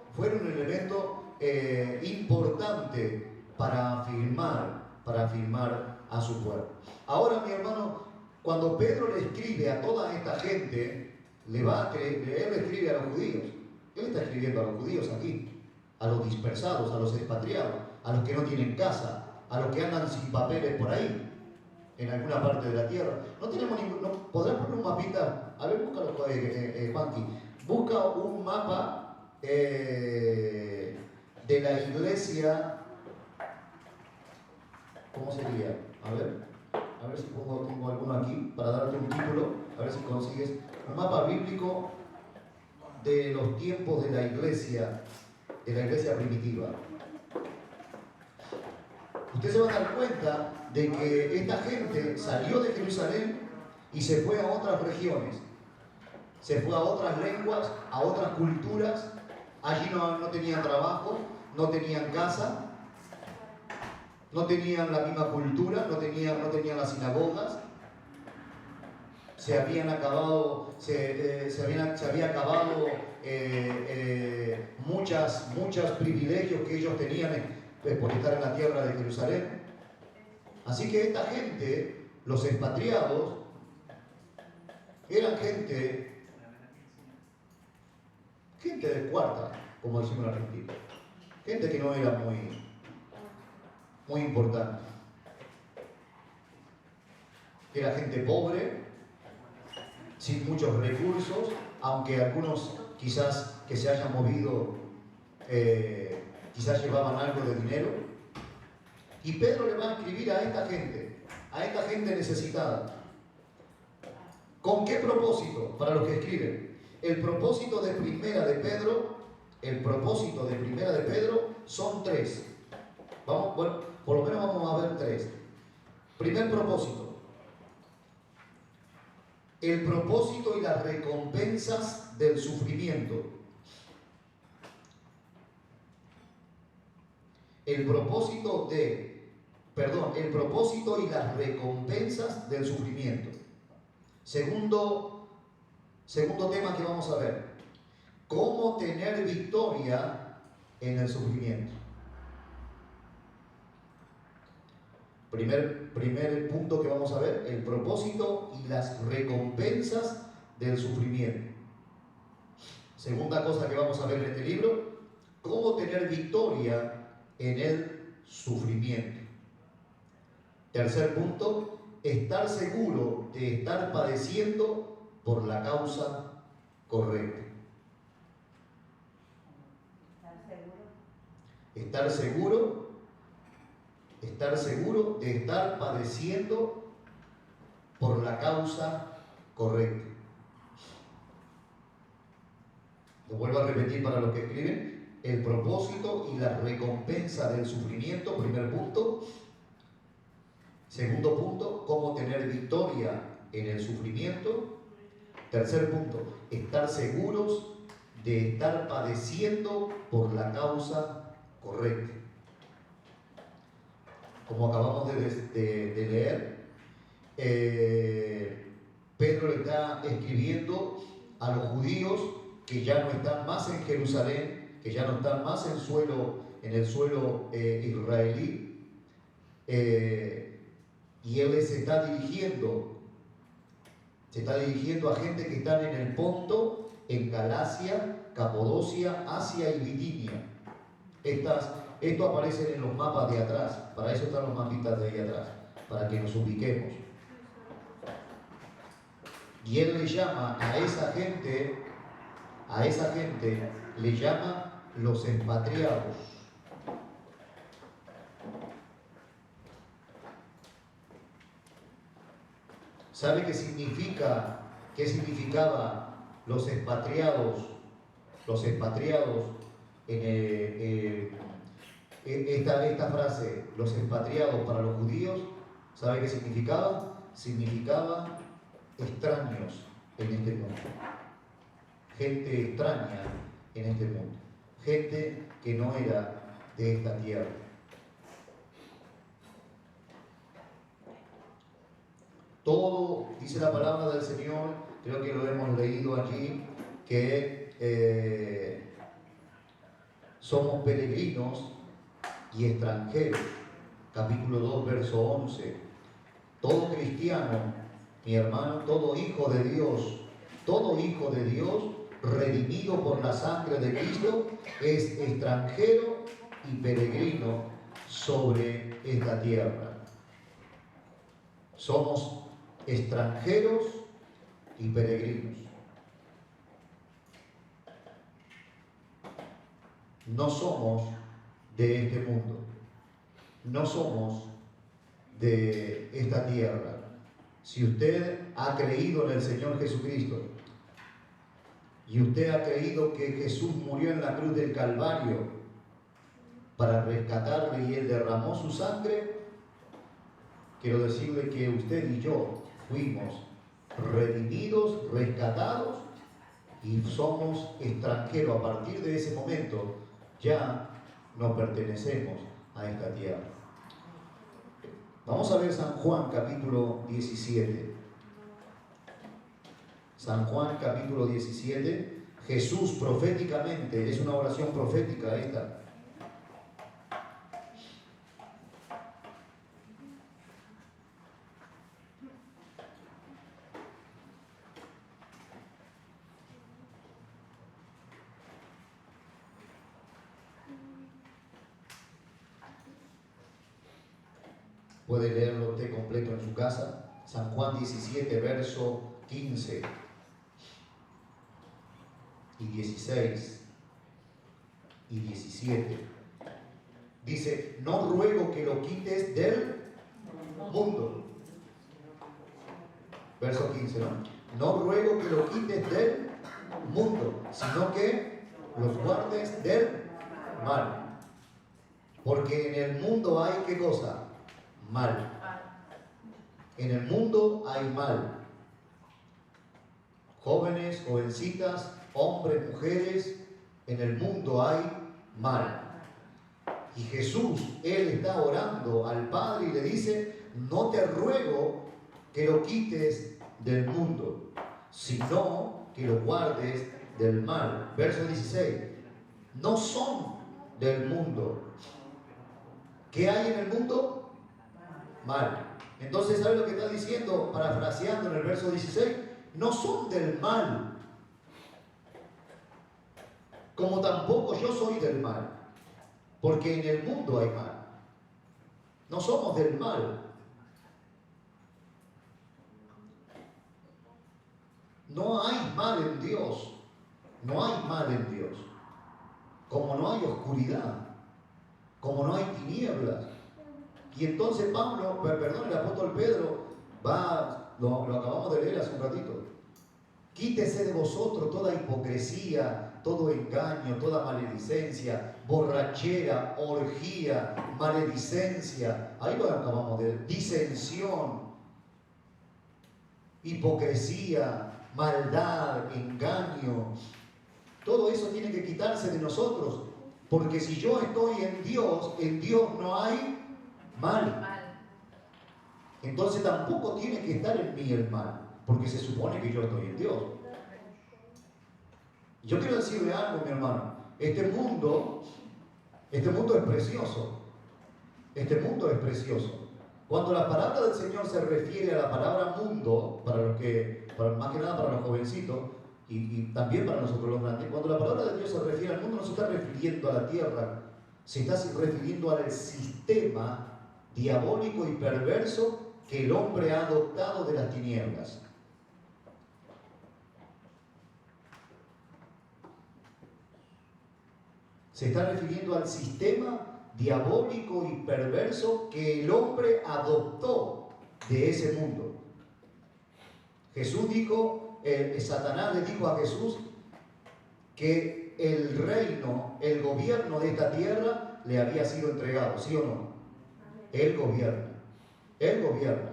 importante para afirmar a su pueblo. Ahora, mi hermano, cuando Pedro le escribe a toda esta gente, él le escribe a los judíos. Él está escribiendo a los judíos aquí, a los dispersados, a los expatriados, a los que no tienen casa, a los que andan sin papeles por ahí, en alguna parte de la tierra. No tenemos ¿podrás poner un mapita? A ver, búscalo, Juanqui. Busca un mapa de la iglesia. ¿Cómo sería? A ver si tengo alguno aquí para darte un título, a ver si consigues un mapa bíblico de los tiempos de la iglesia primitiva. Usted se va a dar cuenta de que esta gente salió de Jerusalén y se fue a otras regiones, se fue a otras lenguas, a otras culturas. Allí no tenían trabajo, no tenían casa, no tenían la misma cultura, no tenían las sinagogas. Se había acabado muchos privilegios que ellos tenían por estar en la tierra de Jerusalén. Así que esta gente, los expatriados, eran gente de cuarta, como decimos en Argentina. Gente que no era muy importante. Era gente pobre, sin muchos recursos, aunque algunos quizás que se hayan movido, quizás llevaban algo de dinero. Y Pedro le va a escribir a esta gente necesitada. ¿Con qué propósito? Para los que escriben. El propósito de primera de Pedro son tres. Por lo menos vamos a ver tres. Primer propósito. El propósito y las recompensas del sufrimiento. El propósito y las recompensas del sufrimiento. Segundo tema que vamos a ver. ¿Cómo tener victoria en el sufrimiento? Primer punto que vamos a ver, el propósito y las recompensas del sufrimiento. Segunda cosa que vamos a ver en este libro, cómo tener victoria en el sufrimiento. Tercer punto, estar seguro de estar padeciendo por la causa correcta. Estar seguro de estar padeciendo por la causa correcta. Lo vuelvo a repetir para los que escriben: el propósito y la recompensa del sufrimiento, primer punto. Segundo punto, cómo tener victoria en el sufrimiento. Tercer punto, estar seguros de estar padeciendo por la causa correcta. Como acabamos de leer, Pedro le está escribiendo a los judíos que ya no están más en Jerusalén, que ya no están más en el suelo israelí, y él se está dirigiendo a gente que están en el Ponto, en Galacia, Capadocia, Asia y Bitinia. Esto aparece en los mapas de atrás, para eso están los mapitas de ahí atrás, para que nos ubiquemos. Y él le llama a esa gente le llama los expatriados. ¿Sabe qué significaba los expatriados? Los expatriados, esta frase, los expatriados para los judíos, ¿sabe qué significaba? Significaba extraños en este mundo. Gente extraña en este mundo. Gente que no era de esta tierra. Todo, dice la palabra del Señor, creo que lo hemos leído allí, que somos peregrinos y extranjeros. Capítulo 2, verso 11. Todo cristiano, mi hermano, todo hijo de Dios, redimido por la sangre de Cristo, es extranjero y peregrino sobre esta tierra. Somos extranjeros y peregrinos. No somos de este mundo, no somos de esta tierra. Si usted ha creído en el Señor Jesucristo y usted ha creído que Jesús murió en la cruz del Calvario para rescatarle y Él derramó su sangre, quiero decirle que usted y yo fuimos redimidos, rescatados y somos extranjeros. A partir de ese momento ya no pertenecemos a esta tierra. Vamos a ver San Juan capítulo 17. San Juan capítulo 17. Jesús proféticamente, es una oración profética esta. Puede leerlo usted completo en su casa. San Juan 17, verso 15 y 16 y 17. Dice: no ruego que lo quites del mundo. Verso 15, ¿no? No ruego que lo quites del mundo, sino que los guardes del mal. Porque en el mundo hay, ¿qué cosa? Mal. En el mundo hay mal. Jóvenes, jovencitas, hombres, mujeres, en el mundo hay mal. Y Jesús, Él está orando al Padre y le dice: no te ruego que lo quites del mundo, sino que lo guardes del mal. Verso 16. No son del mundo. ¿Qué hay en el mundo? Mal. Entonces, ¿sabe lo que está diciendo? Parafraseando en el verso 16, no son del mal, como tampoco yo soy del mal. porque en el mundo hay mal. No somos del mal. No hay mal en Dios. No hay mal en Dios. Como no hay oscuridad, como no hay tinieblas. Y entonces Pablo, perdón, el apóstol Pedro, lo acabamos de leer hace un ratito. Quítese de vosotros toda hipocresía, todo engaño, toda maledicencia, borrachera, orgía, maledicencia. Ahí lo acabamos de leer. Disensión, hipocresía, maldad, engaño. Todo eso tiene que quitarse de nosotros. Porque si yo estoy en Dios no hay mal. Entonces tampoco tiene que estar en mí el mal, porque se supone que yo estoy en Dios. Yo quiero decirle algo, mi hermano. Este mundo es precioso. Este mundo es precioso. Cuando la palabra del Señor se refiere a la palabra mundo, más que nada para los jovencitos, y también para nosotros los grandes, cuando la palabra de Dios se refiere al mundo, no se está refiriendo a la tierra, se está refiriendo al sistema diabólico y perverso que el hombre ha adoptado de las tinieblas. Se está refiriendo al sistema diabólico y perverso que el hombre adoptó de ese mundo. Jesús dijo, Satanás le dijo a Jesús que el reino, el gobierno de esta tierra le había sido entregado, ¿sí o no? Él gobierna. Él gobierna.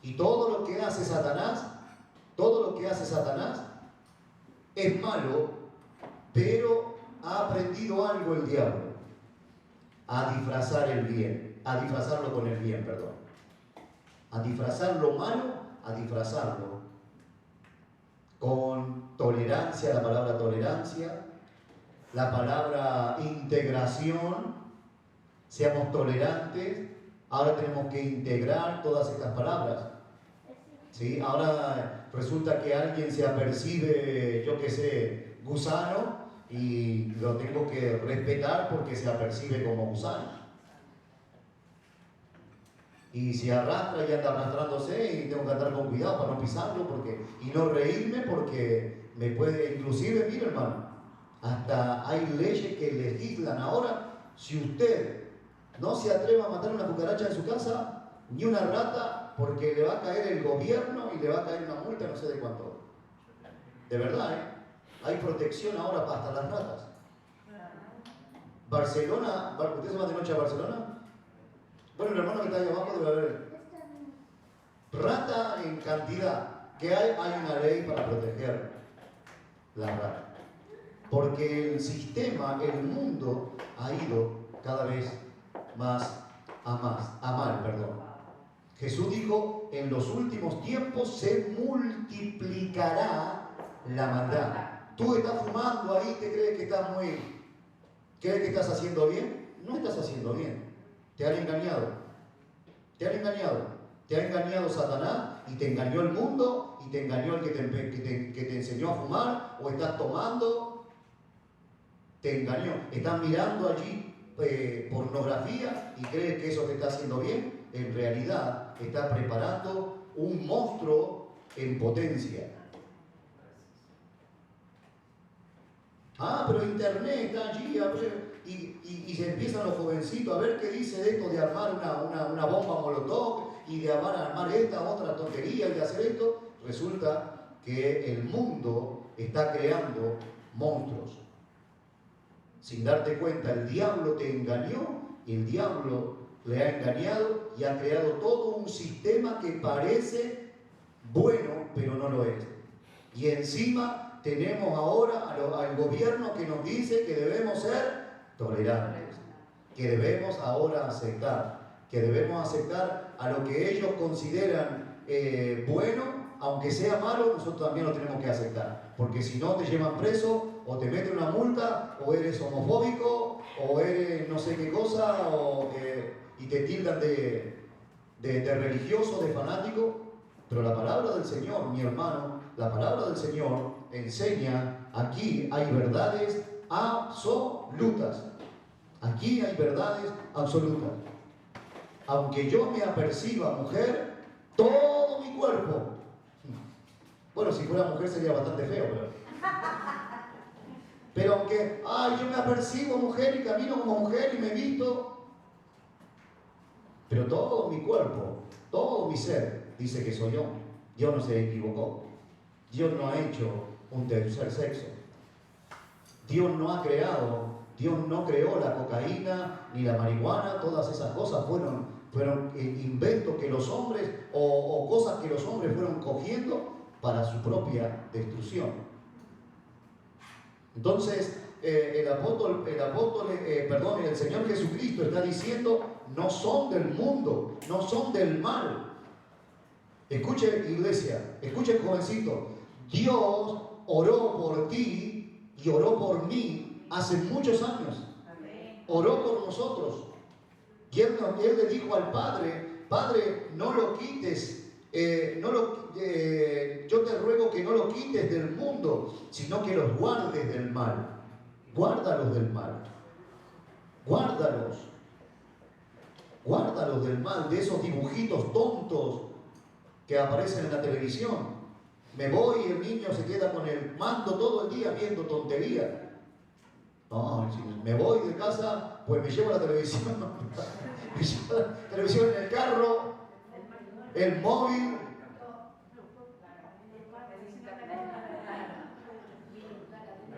Y todo lo que hace Satanás es malo, pero ha aprendido algo el diablo. A disfrazar el bien, a disfrazarlo con el bien, perdón. A disfrazar lo malo, a disfrazarlo con tolerancia, la palabra tolerancia, la palabra integración, seamos tolerantes. Ahora tenemos que integrar todas estas palabras. ¿Sí? Ahora resulta que alguien se apercibe, yo qué sé, gusano, y lo tengo que respetar porque se apercibe como gusano. Y se arrastra y anda arrastrándose y tengo que andar con cuidado para no pisarlo y no reírme porque me puede, inclusive, mire hermano, hasta hay leyes que legislan ahora, si usted no se atreve a matar una cucaracha en su casa, ni una rata, porque le va a caer el gobierno y le va a caer una multa no sé de cuánto. De verdad, ¿eh? Hay protección ahora hasta las ratas. Barcelona, ¿usted se va de noche a Barcelona? Bueno, el hermano que está ahí abajo debe haber rata en cantidad. ¿Qué hay? Hay una ley para proteger la rata. Porque el sistema, el mundo, ha ido cada vez más a mal, perdón. Jesús dijo, en los últimos tiempos se multiplicará la maldad. Tú estás fumando ahí, ¿te crees que estás haciendo bien? No estás haciendo bien. Te han engañado. Te han engañado. Te ha engañado Satanás y te engañó el mundo y te engañó el que te enseñó a fumar o estás tomando. Te engañó. Estás mirando allí pornografía y crees que eso te está haciendo bien. En realidad está preparando un monstruo en potencia. Pero internet está allí, y se empiezan los jovencitos a ver qué dice de esto de armar una bomba molotov y de armar esta otra tontería y de hacer esto. Resulta que el mundo está creando monstruos. Sin darte cuenta, el diablo te engañó, el diablo le ha engañado y ha creado todo un sistema que parece bueno, pero no lo es. Y encima tenemos ahora al gobierno que nos dice que debemos ser tolerantes, que debemos ahora aceptar, a lo que ellos consideran bueno, aunque sea malo, nosotros también lo tenemos que aceptar, porque si no te llevan preso, o te meten una multa, o eres homofóbico, o eres no sé qué cosa, y te tildan de religioso, de fanático. Pero la palabra del Señor, mi hermano, la palabra del Señor enseña, aquí hay verdades absolutas. Aquí hay verdades absolutas. Aunque yo me aperciba mujer, todo mi cuerpo. Bueno, si fuera mujer sería bastante feo, pero aunque, yo me apercibo mujer y camino como mujer y me visto, pero todo mi cuerpo, todo mi ser dice que soy yo. Dios no se equivocó. Dios no ha hecho un tercer sexo. Dios no ha creado, Dios no creó la cocaína ni la marihuana. Todas esas cosas fueron inventos que los hombres o cosas que los hombres fueron cogiendo para su propia destrucción. Entonces, el Señor Jesucristo está diciendo, no son del mundo, no son del mal. Escuche, iglesia, escuche, jovencito, Dios oró por ti y oró por mí hace muchos años. Oró por nosotros. Y él le dijo al Padre, Padre, no lo quites, yo te ruego que no lo quites del mundo, sino que los guardes del mal. Guárdalos del mal. Guárdalos. Guárdalos del mal, de esos dibujitos tontos que aparecen en la televisión. Me voy y el niño se queda con el mando todo el día viendo tonterías. No, si me voy de casa, pues me llevo la televisión. Me llevo la televisión en el carro, el móvil.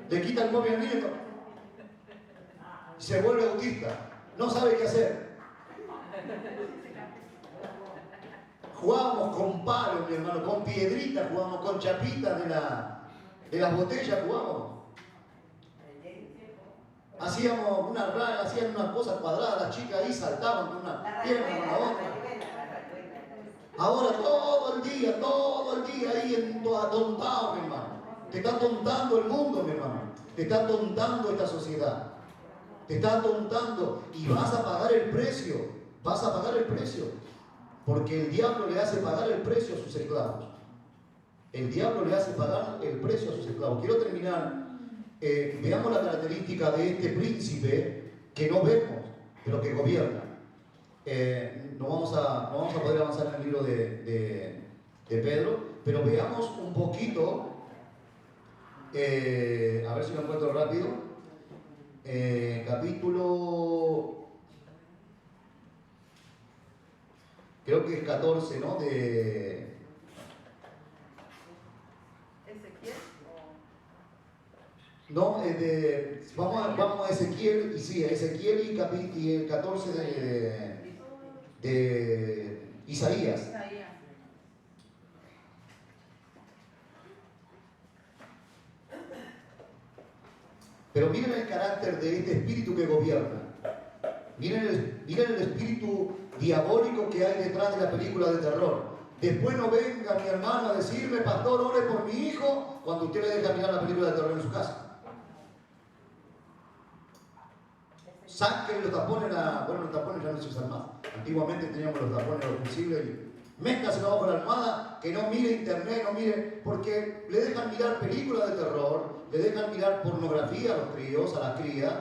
Le quita el móvil al niño y se vuelve autista. No sabe qué hacer. Jugábamos con palos, mi hermano, con piedritas, jugábamos con chapitas de las botellas, jugábamos. Hacíamos una raya, hacían unas cosas cuadradas, las chicas ahí saltaban con una pierna con la otra. Ahora todo el día ahí atontado, mi hermano. Te está atontando el mundo, mi hermano. Te está atontando esta sociedad. Te está atontando y vas a pagar el precio. Vas a pagar el precio. Porque el diablo le hace pagar el precio a sus esclavos. El diablo le hace pagar el precio a sus esclavos. Quiero terminar. Veamos la característica de este príncipe que no vemos, pero que gobierna. No vamos a poder avanzar en el libro de Pedro, pero veamos un poquito, a ver si lo encuentro rápido, capítulo, creo que es 14, ¿no? No, vamos a Ezequiel, y sí, a Ezequiel y el 14 de Isaías. Pero miren el carácter de este espíritu que gobierna. Miren el espíritu diabólico que hay detrás de la película de terror. Después no venga mi hermano a decirme, pastor, ore por mi hijo, cuando usted le deja mirar la película de terror en su casa. Saquen los tapones, bueno, los tapones ya no se usan más. Antiguamente teníamos los tapones, los fusibles, y métaselo bajo la almohada, que no mire internet, no mire, porque le dejan mirar películas de terror, le dejan mirar pornografía a los críos, a las crías,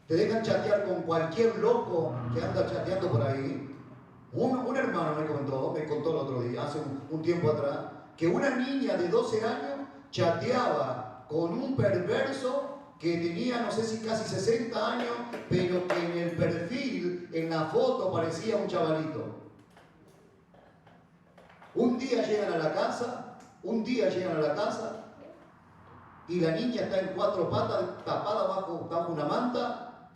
te dejan chatear con cualquier loco que anda chateando por ahí. Un hermano me contó el otro día, hace un tiempo atrás, que una niña de 12 años chateaba con un perverso que tenía, no sé si casi 60 años, pero que en el perfil, en la foto, parecía un chavalito. Un día llegan a la casa y la niña está en 4 patas, tapada bajo una manta,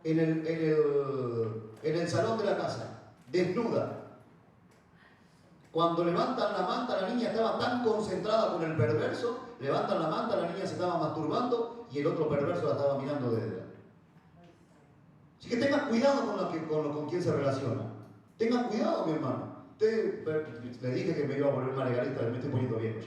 en el salón de la casa, desnuda. Cuando levantan la manta, la niña estaba tan concentrada con el perverso, levantan la manta, la niña se estaba masturbando y el otro perverso la estaba mirando desde ella. Así que tenga cuidado con quien se relaciona. Tenga cuidado, mi hermano. Le dije que me iba a poner una legalista, me estoy poniendo viejo.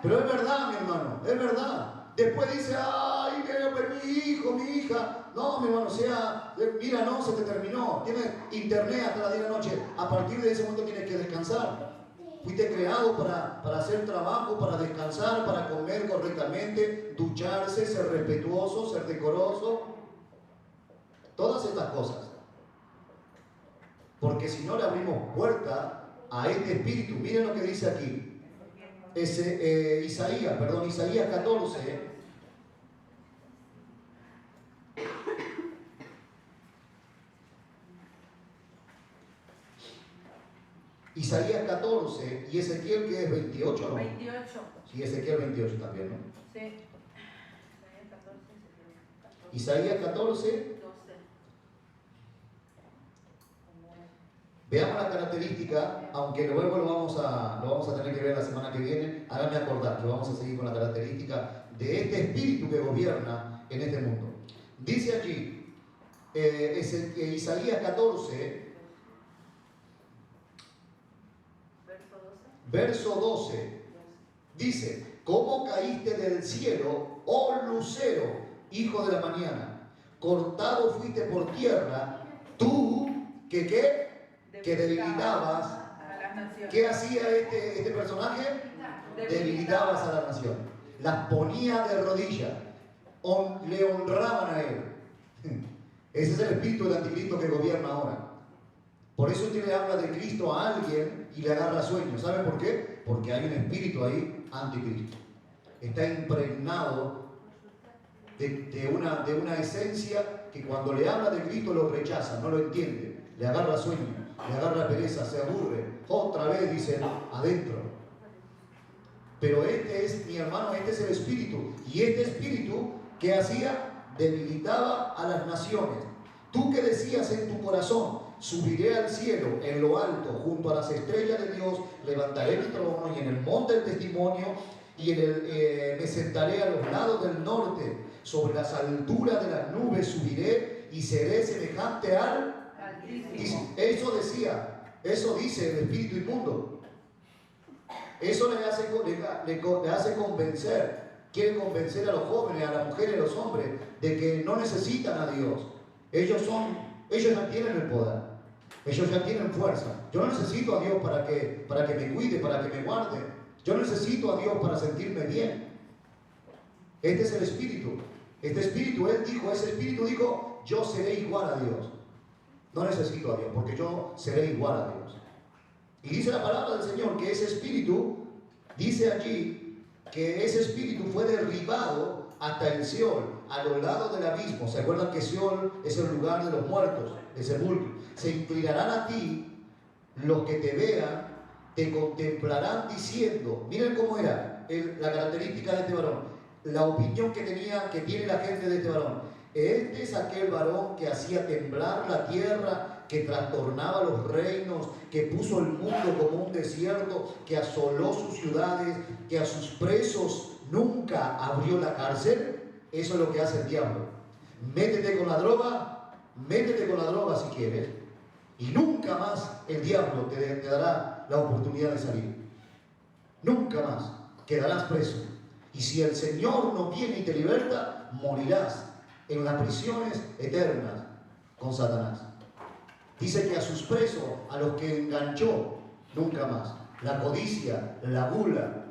Pero es verdad, mi hermano, es verdad. Después dice, ay, pero mi hijo, mi hija. No, mi hermano, mira, no, se te terminó. Tienes internet hasta las 10 de la noche. A partir de ese momento tienes que descansar. Fuiste creado para hacer trabajo, para descansar, para comer correctamente, ducharse, ser respetuoso, ser decoroso. todas estas cosas. Porque si no le abrimos puerta a este espíritu, miren lo que dice aquí. Isaías 14. Isaías 14 y Ezequiel, que es 28, ¿no? 28. Sí, Ezequiel 28 también, ¿no? Sí. Isaías 14. Veamos la característica, aunque luego lo vamos a tener que ver la semana que viene. Háganme acordar que vamos a seguir con la característica de este espíritu que gobierna en este mundo. Dice allí, Isaías 14, verso 12, dice: ¿Cómo caíste del cielo, oh lucero, hijo de la mañana? Cortado fuiste por tierra, tú que debilitabas. ¿Qué hacía este personaje? Debilitabas a la nación. Las ponía de rodillas. Le honraban a él. Ese es el espíritu del anticristo que gobierna ahora. Por eso usted le habla de Cristo a alguien y le agarra sueños. ¿Sabe por qué? Porque hay un espíritu ahí anticristo. Está impregnado de una esencia que cuando le habla de Cristo lo rechaza, no lo entiende, le agarra sueño, le agarra pereza, se aburre, otra vez dice adentro. Pero este es, mi hermano, este es el espíritu. Y este espíritu, ¿qué hacía? Debilitaba a las naciones. Tú que decías en tu corazón: subiré al cielo, en lo alto, junto a las estrellas de Dios, levantaré mi trono, y en el monte del testimonio, y me sentaré a los lados del norte, sobre las alturas de las nubes subiré, y seré semejante al Altísimo. Eso dice el espíritu inmundo. Eso le hace convencer, quiere convencer a los jóvenes, a las mujeres, a los hombres, de que no necesitan a Dios. Ellos ya tienen el poder, ellos ya tienen fuerza. Yo no necesito a Dios para que me cuide, para que me guarde. Yo no necesito a Dios para sentirme bien. Este es el espíritu. Ese espíritu dijo: yo seré igual a Dios. No necesito a Dios, porque yo seré igual a Dios. Y dice la palabra del Señor que ese espíritu, dice allí, que ese espíritu fue derribado hasta el Seol, a los lados del abismo. ¿Se acuerdan que Seol es el lugar de los muertos, el sepulcro? Se inclinarán a ti los que te vean, te contemplarán diciendo. Miren cómo era la característica de este varón, la opinión que tiene la gente de este varón. Este es aquel varón que hacía temblar la tierra, que trastornaba los reinos, que puso el mundo como un desierto, que asoló sus ciudades, que a sus presos nunca abrió la cárcel. Eso es lo que hace el diablo. Métete con la droga si quieres, y nunca más el diablo te dará la oportunidad de salir. Nunca más quedarás preso. Y si el Señor no viene y te liberta, morirás en las prisiones eternas con Satanás. Dice que a sus presos, a los que enganchó, nunca más. La codicia, la gula,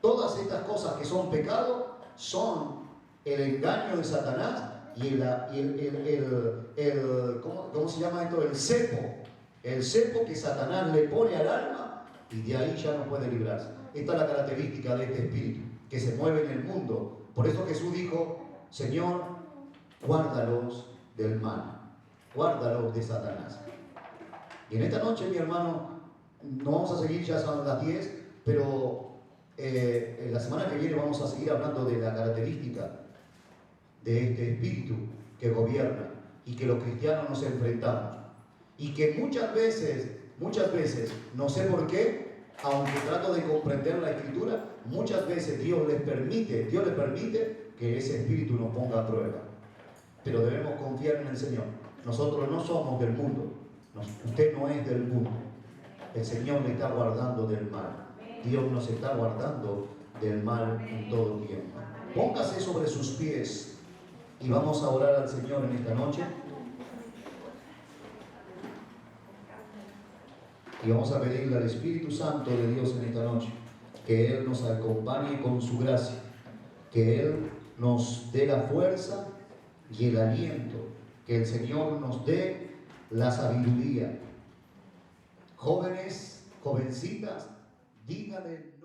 todas estas cosas que son pecado, son el engaño de Satanás y ¿cómo se llama esto? El cepo que Satanás le pone al alma, y de ahí ya no puede librarse. Esta es la característica de este espíritu que se mueve en el mundo. Por eso Jesús dijo: Señor, guárdalos del mal, guárdalos de Satanás. Y en esta noche, mi hermano, no vamos a seguir, ya son las 10, pero en la semana que viene vamos a seguir hablando de la característica de este espíritu que gobierna y que los cristianos nos enfrentamos. Y que muchas veces, no sé por qué, aunque trato de comprender la Escritura, muchas veces Dios les permite que ese espíritu nos ponga a prueba. Pero debemos confiar en el Señor. Nosotros no somos del mundo. Usted no es del mundo. El Señor le está guardando del mal. Dios nos está guardando del mal en todo tiempo. Póngase sobre sus pies y vamos a orar al Señor en esta noche. Y vamos a pedirle al Espíritu Santo de Dios en esta noche que Él nos acompañe con su gracia, que Él nos dé la fuerza y el aliento. Que el Señor nos dé la sabiduría. Jóvenes, jovencitas, díganle